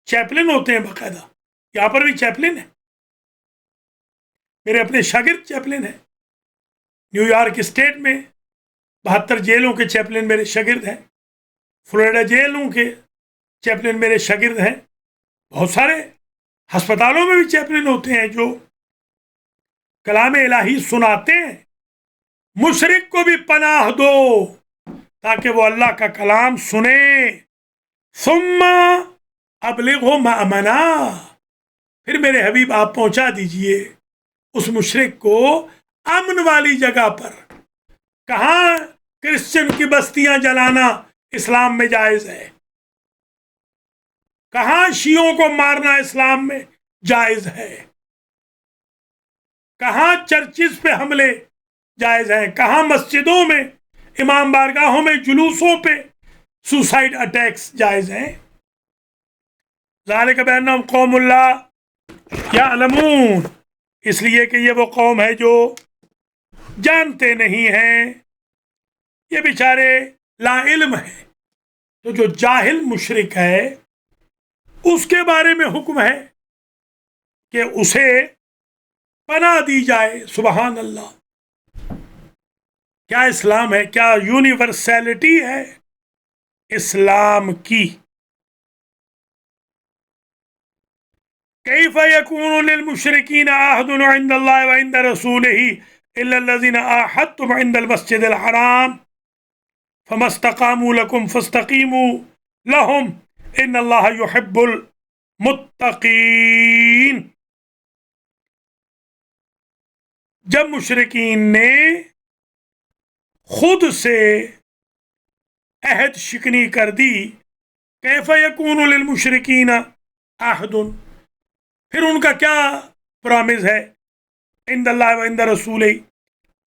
چیپلن ہوتے ہیں باقاعدہ، یہاں پر بھی چیپلن ہے، میرے اپنے شاگرد چیپلن ہیں، نیو یارک اسٹیٹ میں 72 جیلوں کے چیپلن میرے شاگرد ہیں، فلوریڈا جیلوں کے چیپلن میرے شاگرد ہیں، بہت سارے ہسپتالوں میں بھی چیپلن ہوتے ہیں جو کلام الہی سناتے ہیں۔ مشرک کو بھی پناہ دو تاکہ وہ اللہ کا کلام سنے۔ ثم ابلغہ مأمنا، پھر میرے حبیب آپ پہنچا دیجئے اس مشرک کو امن والی جگہ پر۔ کہاں کرسچن کی بستیاں جلانا اسلام میں جائز ہے؟ کہاں شیعوں کو مارنا اسلام میں جائز ہے؟ کہاں چرچز پہ حملے جائز ہیں؟ کہاں مسجدوں میں، امام بارگاہوں میں، جلوسوں پہ سوسائڈ اٹیکس جائز ہیں؟ ذالک بانہم قوم لا یعلمون، اس لیے کہ یہ وہ قوم ہے جو جانتے نہیں ہیں، یہ بیچارے لا علم ہیں۔ تو جو جاہل مشرک ہے اس کے بارے میں حکم ہے کہ اسے پناہ دی جائے۔ سبحان اللہ، کیا اسلام ہے، کیا یونیورسلٹی ہے اسلام کی۔ کیف یکون للمشرکین عہد عند اللہ وعند رسولہ الا الذین عاہدتم عند المسجد الحرام فما استقاموا لکم فاستقیموا لہم ان اللہ یحب المتقین۔ جب مشرکین نے خود سے عہد شکنی کر دی، کیف یکون للمشرکین عہد، پھر ان کا کیا پرامز ہے؟ عند اللہ و عند رسولہ،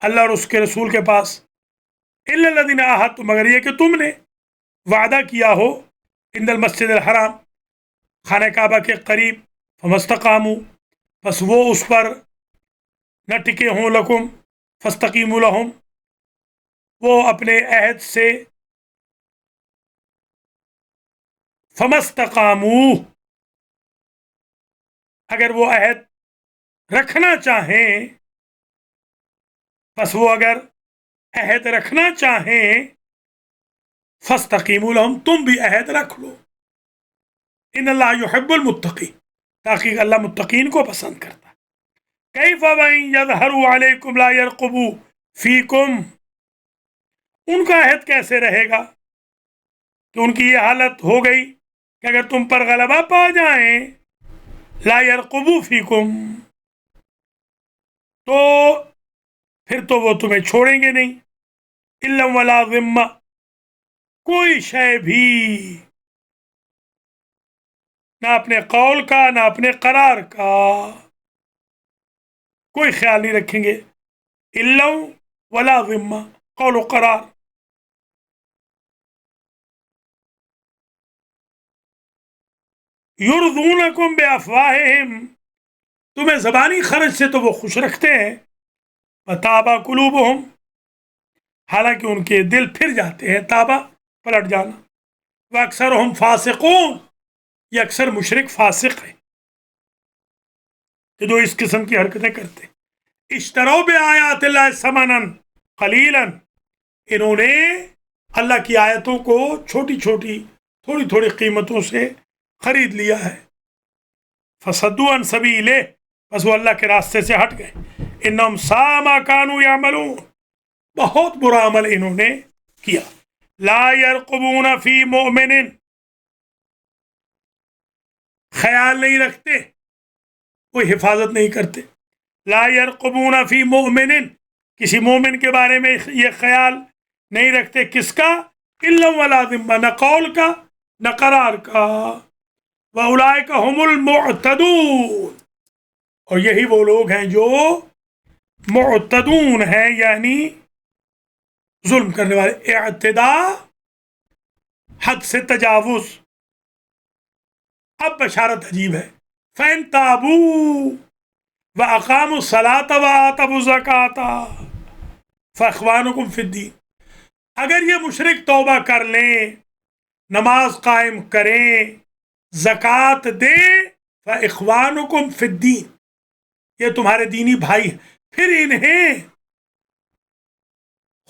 اللہ اور اس کے رسول کے پاس، الا الذین عاہدتم، مگر یہ کہ تم نے وعدہ کیا ہو، عند المسجد الحرام، خانہ کعبہ کے قریب، فما استقاموا، بس وہ اس پر نہ ٹکے ہوں، لکم فاستقیموا لہم، وہ اپنے عہد سے فما استقاموا، اگر وہ عہد رکھنا چاہیں، بس وہ اگر عہد رکھنا چاہیں، فاستقیموا لہم، تم بھی عہد رکھ لو، ان اللہ یحب المتقین، تاکہ اللہ متقین کو پسند کرتا ہے۔ کیف وَإِن يَظْهَرُوا عَلَيْكُمْ لَا يَرْقُبُوا فِيكُمْ، ان کا عہد کیسے رہے گا کہ ان کی یہ حالت ہو گئی کہ اگر تم پر غلبہ پا جائیں لا يرقبوا فیکم، تو پھر تو وہ تمہیں چھوڑیں گے نہیں، الا ولا ذمہ، کوئی شے بھی، نہ اپنے قول کا نہ اپنے قرار کا کوئی خیال نہیں رکھیں گے، الا ولا ذمہ، قول و قرار۔ یرضونکم بافواہہم، تمہیں زبانی خرچ سے تو وہ خوش رکھتے ہیں، وتابا قلوبہم، حالانکہ ان کے دل پھر جاتے ہیں، تابا پلٹ جانا، واکثرہم فاسقون، یہ اکثر مشرک فاسق ہیں کہ جو اس قسم کی حرکتیں کرتے ہیں۔ اشتروا بآیات اللہ ثمنا قلیلا، انہوں نے اللہ کی آیتوں کو چھوٹی چھوٹی تھوڑی تھوڑی قیمتوں سے خرید لیا ہے، فصدوا عن سبیلہ، بس وہ اللہ کے راستے سے ہٹ گئے، انہم ساء ما کانوا یعملون، بہت برا عمل انہوں نے کیا۔ لا یرقبون فی مؤمن، خیال نہیں رکھتے، کوئی حفاظت نہیں کرتے، لا یرقبون فی مؤمن، کسی مومن کے بارے میں یہ خیال نہیں رکھتے، کس کا، الا ولا ذمہ، نہ قول کا نہ قرار کا، وَأُولَئِكَ هُمُ الْمُعْتَدُونَ، اور یہی وہ لوگ ہیں جو معتدون ہیں، یعنی ظلم کرنے والے، اعتداء حد سے تجاوز۔ اب بشارت عجیب ہے، فَإِن تَابُوا وَأَقَامُوا الصَّلَاةَ وَآتَوُا الزَّكَاةَ فَإِخْوَانُكُمْ فِي الدِّينِ، اگر یہ مشرک توبہ کر لیں، نماز قائم کریں، زکوٰۃ دیں، فَإِخْوَانُكُمْ فِي الدِّينِ، یہ تمہارے دینی بھائی ہیں، پھر انہیں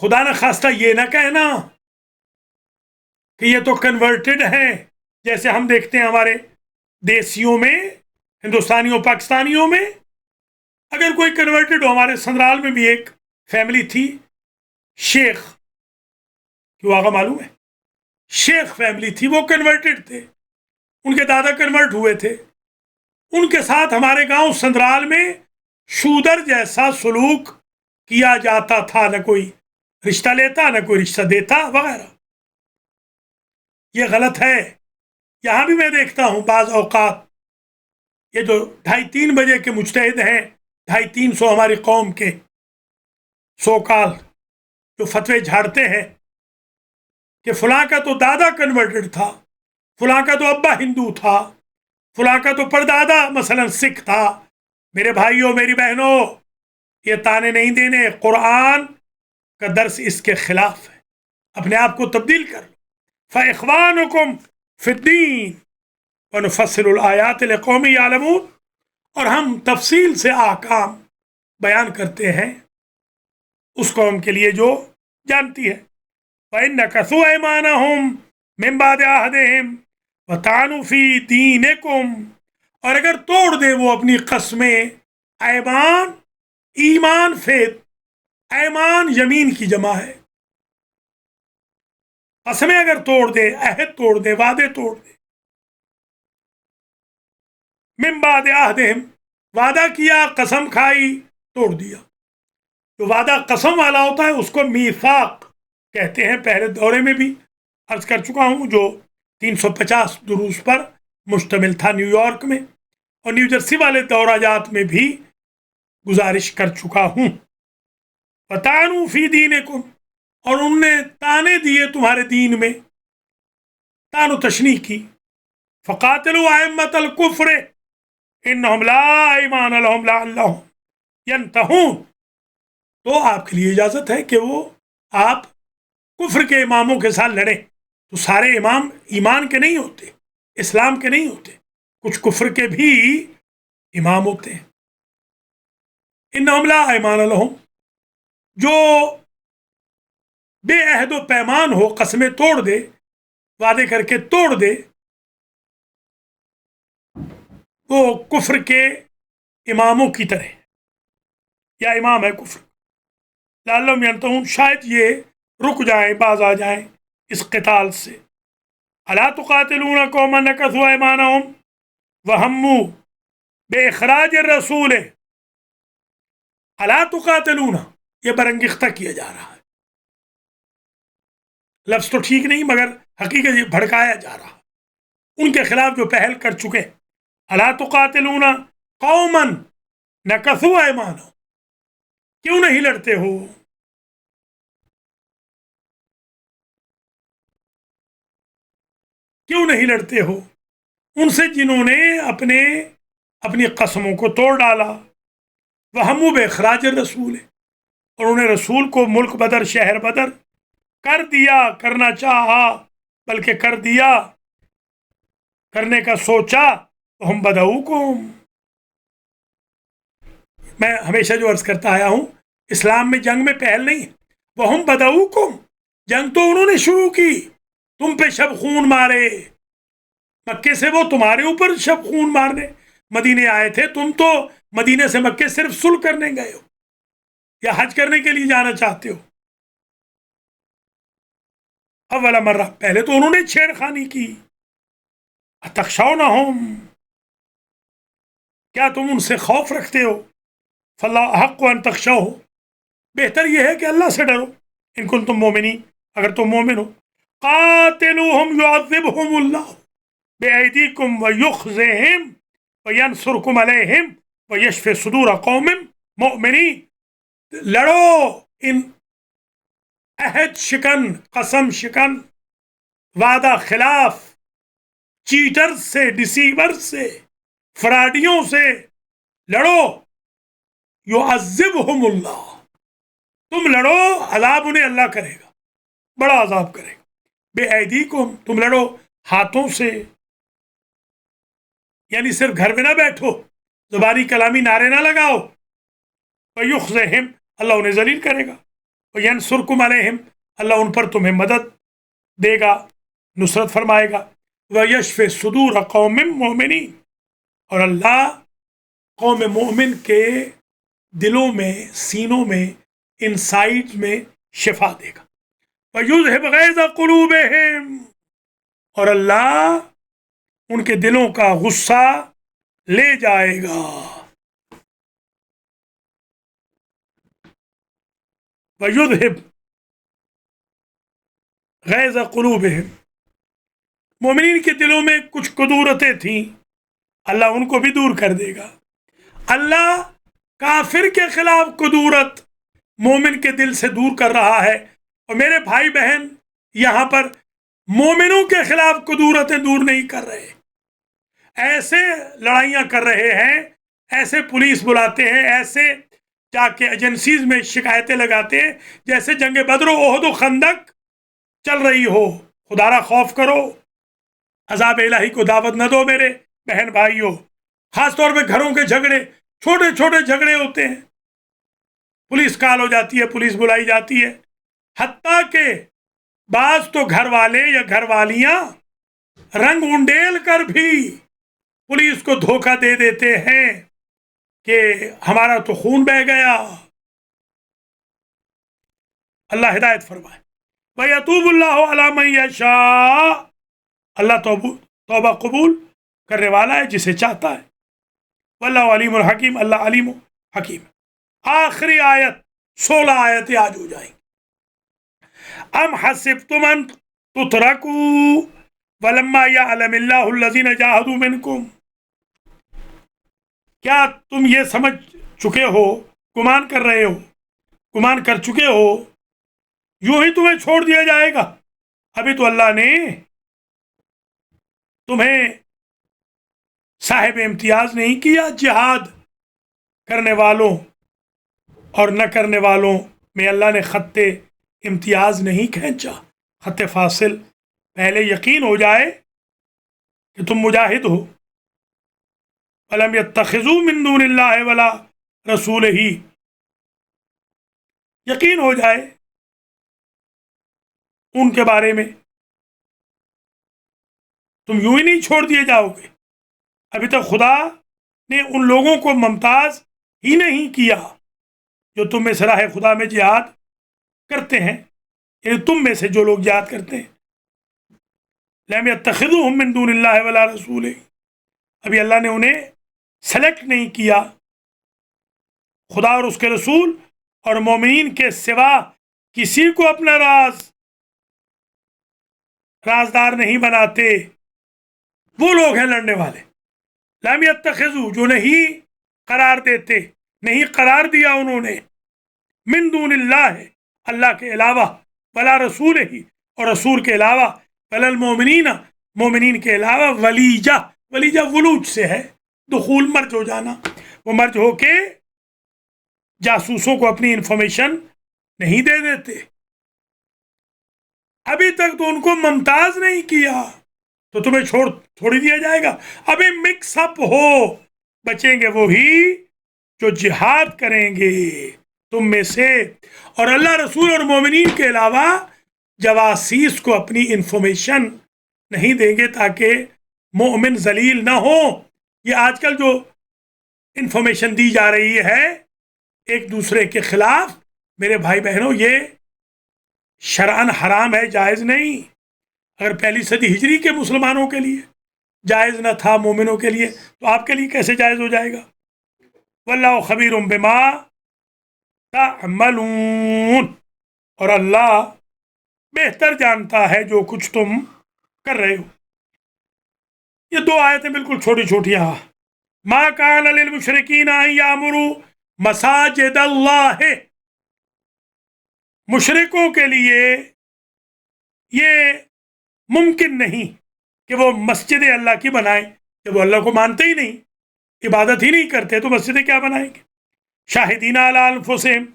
خدا نہ خواستہ یہ نہ کہنا کہ یہ تو کنورٹڈ ہیں، جیسے ہم دیکھتے ہیں ہمارے دیسیوں میں، ہندوستانیوں پاکستانیوں میں، اگر کوئی کنورٹڈ ہو، ہمارے سندرال میں بھی ایک فیملی تھی، شیخ، کیوں آگا معلوم ہے، شیخ فیملی تھی، وہ کنورٹڈ تھے، ان کے دادا کنورٹ ہوئے تھے، ان کے ساتھ ہمارے گاؤں سندرال میں شودر جیسا سلوک کیا جاتا تھا، نہ کوئی رشتہ لیتا نہ کوئی رشتہ دیتا وغیرہ، یہ غلط ہے۔ یہاں بھی میں دیکھتا ہوں بعض اوقات یہ جو 2:30-3 بجے کے مجتہد ہیں، 250-300 ہماری قوم کے سو کال جو فتوے جھاڑتے ہیں کہ فلاں کا تو دادا کنورٹڈ تھا، فلاں کا تو ابا ہندو تھا، فلاں کا تو پردادا مثلا سکھ تھا، میرے بھائیوں میری بہنوں، یہ تانے نہیں دینے، قرآن کا درس اس کے خلاف ہے، اپنے آپ کو تبدیل کر لو۔ فَإِخْوَانُكُمْ فِي الدِّينِ وَنُفَصِّلُ الْآيَاتِ لِقَوْمٍ يَعْلَمُونَ، اور ہم تفصیل سے احکام بیان کرتے ہیں اس قوم کے لیے جو جانتی ہے۔ وَإِن نَكَثُوا أَيْمَانَهُمْ مِن بَعْدِ عَهْدِهِمْ وَطَعَنُوا فِي دِينِكُمْ، اور اگر توڑ دے وہ اپنی قسمیں، ایمان، ایمان فید، ایمان یمین کی جمع ہے، قسمیں اگر توڑ دے، عہد توڑ دے، وعدے توڑ دے، من بعد عہدہم، وعدہ کیا، قسم کھائی، توڑ دیا، جو وعدہ قسم والا ہوتا ہے اس کو میثاق کہتے ہیں، پہلے دورے میں بھی عرض کر چکا ہوں، جو 350 دروس پر مشتمل تھا نیو یارک میں، اور نیو جرسی والے دورہ جات میں بھی گزارش کر چکا ہوں۔ وَطَعَنُوا فِي دِينِكُمْ، اور انہوں نے تانے دیے تمہارے دین میں، تان و تشنیع کی، فَقَاتِلُوا أَئِمَّةَ الْكُفْرِ إِنَّهُمْ لَا أَيْمَانَ لَهُمْ لَعَلَّهُمْ يَنْتَهُونَ، تو آپ کے لیے اجازت ہے کہ وہ آپ کفر کے اماموں کے ساتھ لڑیں، تو سارے امام ایمان کے نہیں ہوتے، اسلام کے نہیں ہوتے، کچھ کفر کے بھی امام ہوتے ہیں۔ انہم لا ایمان لہم، جو بے عہد و پیمان ہو، قسمیں توڑ دے، وعدے کر کے توڑ دے، وہ کفر کے اماموں کی طرح، یا امام ہے کفر. لعلہم ینتہون، شاید یہ رک جائیں، باز آ جائیں اس قتال سے. الا تقاتلون قوما نکثوا ایمانہم وہموا باخراج الرسول. الا تقاتلون، یہ برانگیختہ کیا جا رہا ہے. لفظ تو ٹھیک نہیں مگر حقیقت یہ بھڑکایا جا رہا ان کے خلاف جو پہل کر چکے. الا تقاتلون قوما نکثوا ایمانہم، کیوں نہیں لڑتے ہو؟ کیوں نہیں لڑتے ہو ان سے جنہوں نے اپنی قسموں کو توڑ ڈالا. وہموا باخراج الرسول، اور انہیں رسول کو ملک بدر شہر بدر کر دیا، کرنا چاہا بلکہ کر دیا، کرنے کا سوچا. ہم بدعوکم، میں ہمیشہ جو عرض کرتا آیا ہوں اسلام میں جنگ میں پہل نہیں ہے. وہ ہم بدعوکم، جنگ تو انہوں نے شروع کی، تم پہ شب خون مارے. مکے سے وہ تمہارے اوپر شب خون مارنے مدینے آئے تھے. تم تو مدینے سے مکے صرف صلح کرنے گئے ہو یا حج کرنے کے لیے جانا چاہتے ہو. اول مرہ، پہلے تو انہوں نے چھیڑ خانی کی. اتخشونہم، کیا تم ان سے خوف رکھتے ہو؟ فاللہ احق ان تخشوہ، بہتر یہ ہے کہ اللہ سے ڈرو. ان کنتم مومنین، اگر تم مومن ہو. قاتلوہم یعذبہم اللہ بأیدیکم ویخزہم وینصرکم علیہم ویشفی صدور قوم مؤمنین. لڑو ان عہد شکن، قسم شکن، وعدہ خلاف چیٹر سے، ڈسیور سے، فراڈیوں سے لڑو. یعذبہم اللہ، تم لڑو، عذاب انہیں اللہ کرے گا، بڑا عذاب کرے گا. بے ایدیکم، تم لڑو ہاتھوں سے، یعنی صرف گھر میں نہ بیٹھو، زبانی کلامی نعرے نہ لگاؤ. ویخزہم، اللہ انہیں ذلیل کرے گا. وینصرکم علیہم، اللہ ان پر تمہیں مدد دے گا، نصرت فرمائے گا. ویشفی صدور قوم مؤمنین، اور اللہ قوم مومن کے دلوں میں، سینوں میں، انسائٹ میں شفا دے گا. وَيُذْهِبْ غَيْظَ قُلُوبِهِمْ، اور اللہ ان کے دلوں کا غصہ لے جائے گا. وَيُذْهِبْ غَيْظَ قُلُوبِهِمْ، مومنین کے دلوں میں کچھ قدورتیں تھیں، اللہ ان کو بھی دور کر دے گا. اللہ کافر کے خلاف قدورت مومن کے دل سے دور کر رہا ہے. اور میرے بھائی بہن یہاں پر مومنوں کے خلاف قدورتیں دور نہیں کر رہے، ایسے لڑائیاں کر رہے ہیں، ایسے پولیس بلاتے ہیں، ایسے جا کے ایجنسیز میں شکایتیں لگاتے ہیں جیسے جنگ بدر و احد و خندق چل رہی ہو. خدا را خوف کرو، عذاب الہی کو دعوت نہ دو میرے بہن بھائیوں. خاص طور پہ گھروں کے جھگڑے، چھوٹے چھوٹے جھگڑے ہوتے ہیں، پولیس کال ہو جاتی ہے، پولیس بلائی جاتی ہے. حتیٰ کہ بعض تو گھر والے یا گھر والیاں رنگ انڈیل کر بھی پولیس کو دھوکہ دے دیتے ہیں کہ ہمارا تو خون بہہ گیا. اللہ ہدایت فرمائے. وَيَتُوبُ اللَّهُ عَلَى مَن يَشَاءُ، اللہ توبہ قبول کرنے والا ہے جسے چاہتا ہے. واللہ علیم الحکیم، اللہ علیم و حکیم. آخری آیت، 16 آیتیں آج ہو جائیں. ام حسبتم ان تترکوا ولما یعلم اللہ الذین جاہدوا منکم، کیا تم یہ سمجھ چکے ہو، گمان کر رہے ہو، گمان کر چکے ہو یوں ہی تمہیں چھوڑ دیا جائے گا؟ ابھی تو اللہ نے تمہیں صاحب امتیاز نہیں کیا. جہاد کرنے والوں اور نہ کرنے والوں میں اللہ نے خط امتیاز نہیں کھینچا، خط فاصل. پہلے یقین ہو جائے کہ تم مجاہد ہو. وَلَمْ يَتَّخِذُوا مِن دُونِ اللَّهِ وَلَا رَسُولِهِ، یقین ہو جائے ان کے بارے میں، تم یوں ہی نہیں چھوڑ دیے جاؤ گے. ابھی تک خدا نے ان لوگوں کو ممتاز ہی نہیں کیا جو تم میں سے راہ خدا میں جہاد کرتے ہیں، یعنی تم میں سے جو لوگ جہاد کرتے ہیں. لم يتخذوهم من دون اللہ ولا رسول، ابھی اللہ نے انہیں سلیکٹ نہیں کیا خدا اور اس کے رسول اور مومنین کے سوا کسی کو اپنا رازدار نہیں بناتے. وہ لوگ ہیں لڑنے والے. لم يتخذوا، جو نہیں قرار دیتے، نہیں قرار دیا انہوں نے، من دون اللہ، اللہ کے علاوہ، ولا رسول ہی، اور رسول کے علاوہ، ولا المومنین، مومنین کے علاوہ، ولیجہ، ولیجہ ولوج سے ہے، دخول، مرج ہو جانا. وہ مرج ہو کے جاسوسوں کو اپنی انفارمیشن نہیں دے دیتے. ابھی تک تو ان کو ممتاز نہیں کیا تو تمہیں چھوڑی دیا جائے گا. ابھی مکس اپ ہو، بچیں گے وہی جو جہاد کریں گے تم میں سے، اور اللہ رسول اور مومنین کے علاوہ جواسیس کو اپنی انفارمیشن نہیں دیں گے تاکہ مومن ذلیل نہ ہو. یہ آج کل جو انفارمیشن دی جا رہی ہے ایک دوسرے کے خلاف، میرے بھائی بہنوں، یہ شرعاً حرام ہے، جائز نہیں. اگر پہلی صدی ہجری کے مسلمانوں کے لیے جائز نہ تھا مومنوں کے لیے، تو آپ کے لیے کیسے جائز ہو جائے گا؟ واللہ خبیر بما تعملون، اور اللہ بہتر جانتا ہے جو کچھ تم کر رہے ہو. یہ دو آیتیں بالکل چھوٹی چھوٹی ہیں. ما کان للمشرکین ان یعمروا مساجد اللہ، مشرکوں کے لیے یہ ممکن نہیں کہ وہ مسجد اللہ کی بنائیں جب وہ اللہ کو مانتے ہی نہیں، عبادت ہی نہیں کرتے، تو مسجدیں کیا بنائیں گے؟ شاہدین علی انفسہم،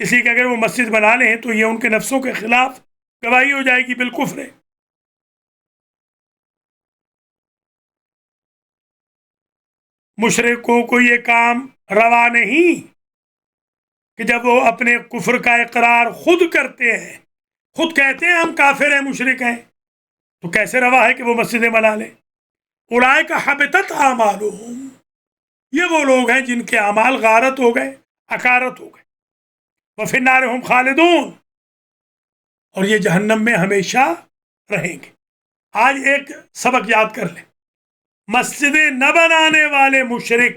اس لیے کہ اگر وہ مسجد بنا لیں تو یہ ان کے نفسوں کے خلاف گواہی ہو جائے گی بالکفر. مشرکوں کو یہ کام روا نہیں کہ جب وہ اپنے کفر کا اقرار خود کرتے ہیں، خود کہتے ہیں ہم کافر ہیں، مشرک ہیں، تو کیسے روا ہے کہ وہ مسجدیں بنا لیں؟ اولئک حبطت اعمالہم، یہ وہ لوگ ہیں جن کے اعمال غارت ہو گئے، اکارت ہو گئے. وفی النار ہم خالدون، اور یہ جہنم میں ہمیشہ رہیں گے. آج ایک سبق یاد کر لیں، مسجدیں نہ بنانے والے مشرک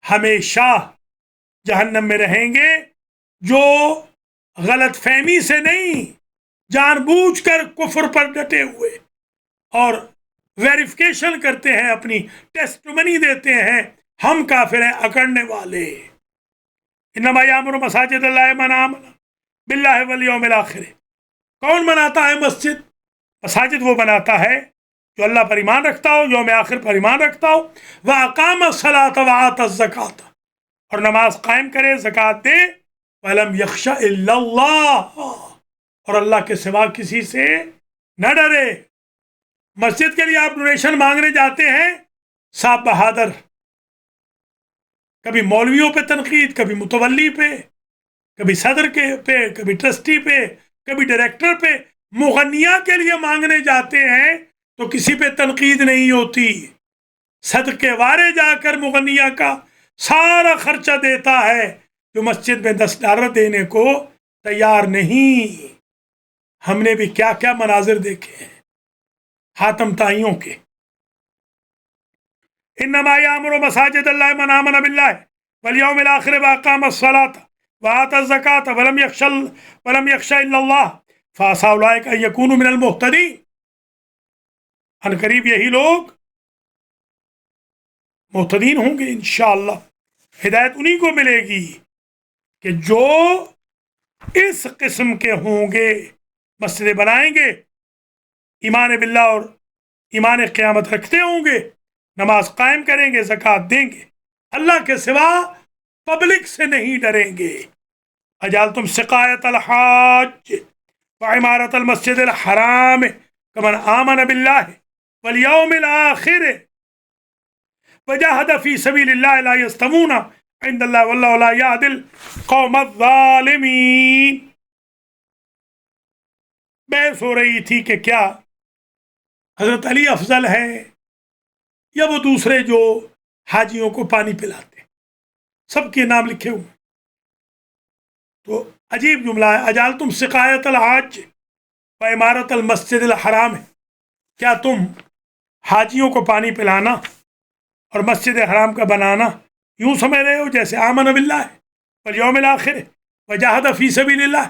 ہمیشہ جہنم میں رہیں گے، جو غلط فہمی سے نہیں، جان بوجھ کر کفر پر ڈٹے ہوئے اور ویریفیکیشن کرتے ہیں، اپنی ٹیسٹمنی دیتے ہیں ہم کافر ہیں، اکڑنے والے. انما یامر مساجد اللہ من آمن باللہ والیوم الآخر، کون بناتا ہے مسجد؟ مساجد وہ بناتا ہے جو اللہ پر ایمان رکھتا ہو، یوم آخر پر ایمان رکھتا ہو. وَأَقَامَ الصَّلَاةَ وَآتَى الزَّكَاةَ، اور نماز قائم کرے، زکوٰۃ دے. وَلَمْ يَخْشَ إِلَّا اللَّهَ، اور اللہ کے سوا کسی سے نہ ڈرے. مسجد کے لیے آپ ڈونیشن مانگنے جاتے ہیں، صاحب بہادر، کبھی مولویوں پہ تنقید، کبھی متولی پہ، کبھی صدر کے پہ، کبھی ٹرسٹی پہ، کبھی ڈائریکٹر پہ. مغنیہ کے لیے مانگنے جاتے ہیں تو کسی پہ تنقید نہیں ہوتی. صدقے وارے جا کر مغنیہ کا سارا خرچہ دیتا ہے، جو مسجد میں $10 دینے کو تیار نہیں. ہم نے بھی کیا کیا مناظر دیکھے ہیں حاتم تائیوں کے. انما یامر مساجد اللہ من آمن باللہ والیوم الآخر واقام الصلاۃ وآتى الزکاۃ ولم یخش الا اللہ فعسى اولئک ان یکونوا من المہتدین. ان قریب یہی لوگ مہتدین ہوں گے انشاءاللہ. ہدایت انہی کو ملے گی کہ جو اس قسم کے ہوں گے، مسجدیں بنائیں گے، ایمان باللہ اور ایمان قیامت رکھتے ہوں گے، نماز قائم کریں گے، زکوٰۃ دیں گے، اللہ کے سوا پبلک سے نہیں ڈریں گے. اجعلتم سقایت الحاج وعمارت المسجد الحرام کمن آمن باللہ والیوم الآخر وجاہد فی سبیل اللہ لا یستوون عند اللہ واللہ لا یہدی القوم الظالمین. بحث ہو رہی تھی کہ کیا حضرت علی افضل ہے یا وہ دوسرے جو حاجیوں کو پانی پلاتے، سب کے نام لکھے ہوئے. تو عجیب جملہ ہے، اجعلتم سقایت الحاج و عمارت المسجد الحرام ہے، کیا تم حاجیوں کو پانی پلانا اور مسجد حرام کا بنانا یوں سمجھ رہے ہو جیسے آمن باللہ والیوم الآخر وجاہد فی سبیل اللہ،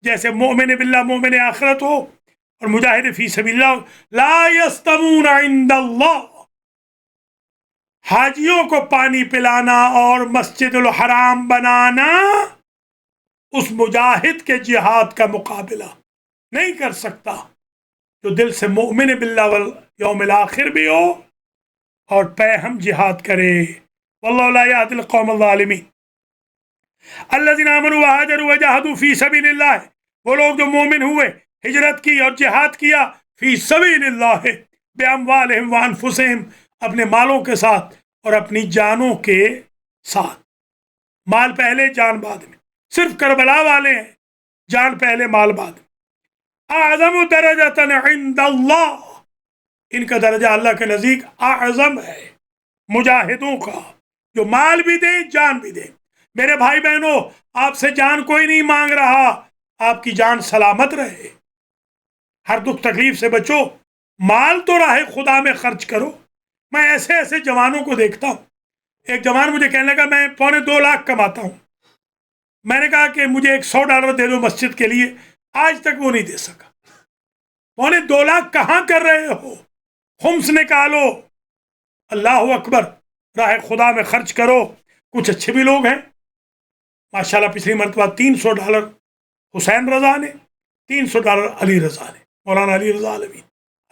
جیسے مومن باللہ مومن آخرت ہو اور مجاہد فی سبیل اللہ؟ لا یستوون عند اللہ، حاجیوں کو پانی پلانا اور مسجد الحرام بنانا اس مجاہد کے جہاد کا مقابلہ نہیں کر سکتا جو دل سے مؤمن باللہ والیوم الآخر بھی ہو اور پہ ہم جہاد کرے۔ واللہ لا یہدی القوم الظالمین۔ الذین آمنوا وہاجروا وجاہدوا فی سبیل اللہ، وہ لوگ جو مومن ہوئے، ہجرت کی اور جہاد کیا، فی سبیل اللہ باموالہم وانفسہم، اپنے مالوں کے ساتھ اور اپنی جانوں کے ساتھ۔ مال پہلے جان بعد میں، صرف کربلا والے ہیں جان پہلے مال بعد میں۔ اعظم درجۃ عند اللہ، ان کا درجہ اللہ کے نزدیک اعظم ہے مجاہدوں کا، جو مال بھی دیں جان بھی دیں۔ میرے بھائی بہنوں، آپ سے جان کوئی نہیں مانگ رہا، آپ کی جان سلامت رہے، ہر دکھ تکلیف سے بچو، مال تو راہ خدا میں خرچ کرو۔ میں ایسے ایسے جوانوں کو دیکھتا ہوں، ایک جوان مجھے کہنے لگا میں 2.25 لاکھ کماتا ہوں، میں نے کہا کہ مجھے ایک $100 دے دو مسجد کے لیے، آج تک وہ نہیں دے سکا۔ 2.25 لاکھ کہاں کر رہے ہو؟ خمس نکالو، اللہ اکبر، راہ خدا میں خرچ کرو۔ کچھ اچھے بھی لوگ ہیں ماشاءاللہ، پچھلی مرتبہ $300 حسین رضا نے، $300 علی رضا نے، مولانا علی رضا علوی،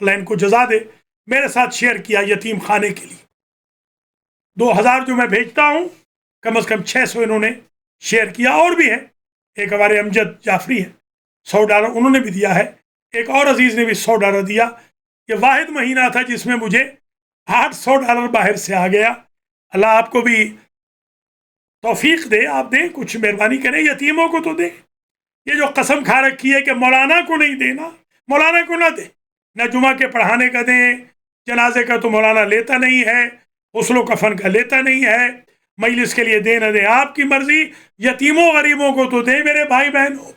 اللہ ان کو جزا دے، میرے ساتھ شیئر کیا یتیم خانے کے لیے۔ 2000 جو میں بھیجتا ہوں، کم از کم 600 انہوں نے شیئر کیا، اور بھی ہے، ایک ہمارے امجد جعفری ہے، $100 انہوں نے بھی دیا ہے، ایک اور عزیز نے بھی $100 دیا۔ یہ واحد مہینہ تھا جس میں مجھے $800 باہر سے آ گیا۔ اللہ آپ کو بھی توفیق دے، آپ دیں، کچھ مہربانی کریں، یتیموں کو تو دیں۔ یہ جو قسم کھا رکھی ہے کہ مولانا کو نہیں دینا، مولانا کو نہ دیں، نہ جمعہ کے پڑھانے کا دیں، جنازے کا تو مولانا لیتا نہیں ہے، غسل و کفن کا لیتا نہیں ہے، مجلس کے لیے دیں نہ دیں آپ کی مرضی، یتیموں غریبوں کو تو دیں میرے بھائی بہنوں۔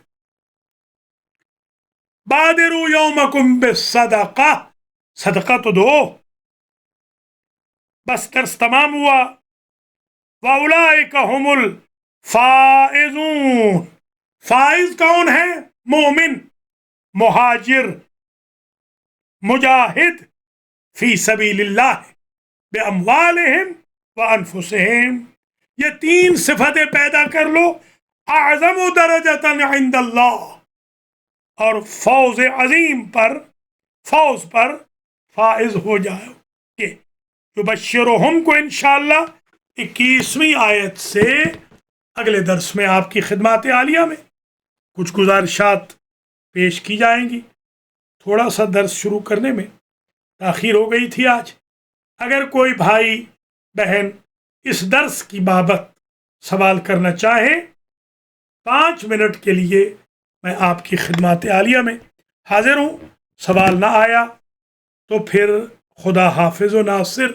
بادروا یومکم بالصدقہ، صدقہ تو دو۔ بس درس تمام ہوا۔ وَأُولَئِكَ هُمُ الْفَائِزُونَ، فائز کون ہے؟ مومن، مہاجر، مجاہد فی سبیل اللہ باموالہم وانفسہم۔ یہ 3 صفتیں پیدا کر لو، اعظم درجۃ عند اللہ، اور فوز عظیم پر، فوز پر فائز ہو جاؤ گے۔ یبشرہم کو انشاءاللہ 21ویں آیت سے اگلے درس میں آپ کی خدمات عالیہ میں کچھ گزارشات پیش کی جائیں گی۔ تھوڑا سا درس شروع کرنے میں تاخیر ہو گئی تھی آج۔ اگر کوئی بھائی بہن اس درس کی بابت سوال کرنا چاہیں، 5 منٹ کے لیے میں آپ کی خدمات عالیہ میں حاضر ہوں۔ سوال نہ آیا تو پھر خدا حافظ و ناصر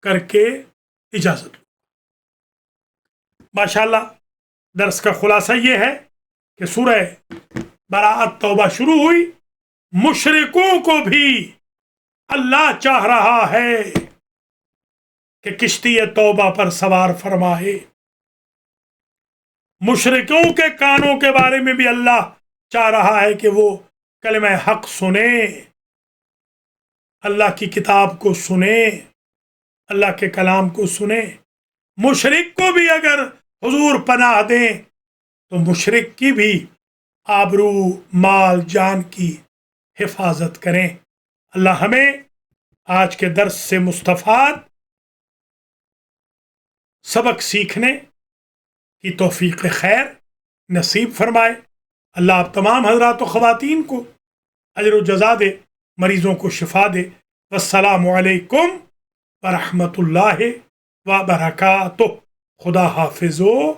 کر کے اجازت۔ ماشاءاللہ درس کا خلاصہ یہ ہے کہ سورہ براءت توبہ شروع ہوئی، مشرکوں کو بھی اللہ چاہ رہا ہے کہ کشتی توبہ پر سوار فرمائے۔ مشرکوں کے کانوں کے بارے میں بھی اللہ چاہ رہا ہے کہ وہ کلمہ حق سنیں، اللہ کی کتاب کو سنیں، اللہ کے کلام کو سنیں۔ مشرک کو بھی اگر حضور پناہ دیں تو مشرک کی بھی آبرو مال جان کی حفاظت کریں۔ اللہ ہمیں آج کے درس سے مستفاد سبق سیکھنے کی توفیق خیر نصیب فرمائے۔ اللہ آپ تمام حضرات و خواتین کو اجر و جزا دے، مریضوں کو شفا دے۔ والسلام علیکم ورحمۃ اللہ وبرکاتہ۔ خدا حافظ و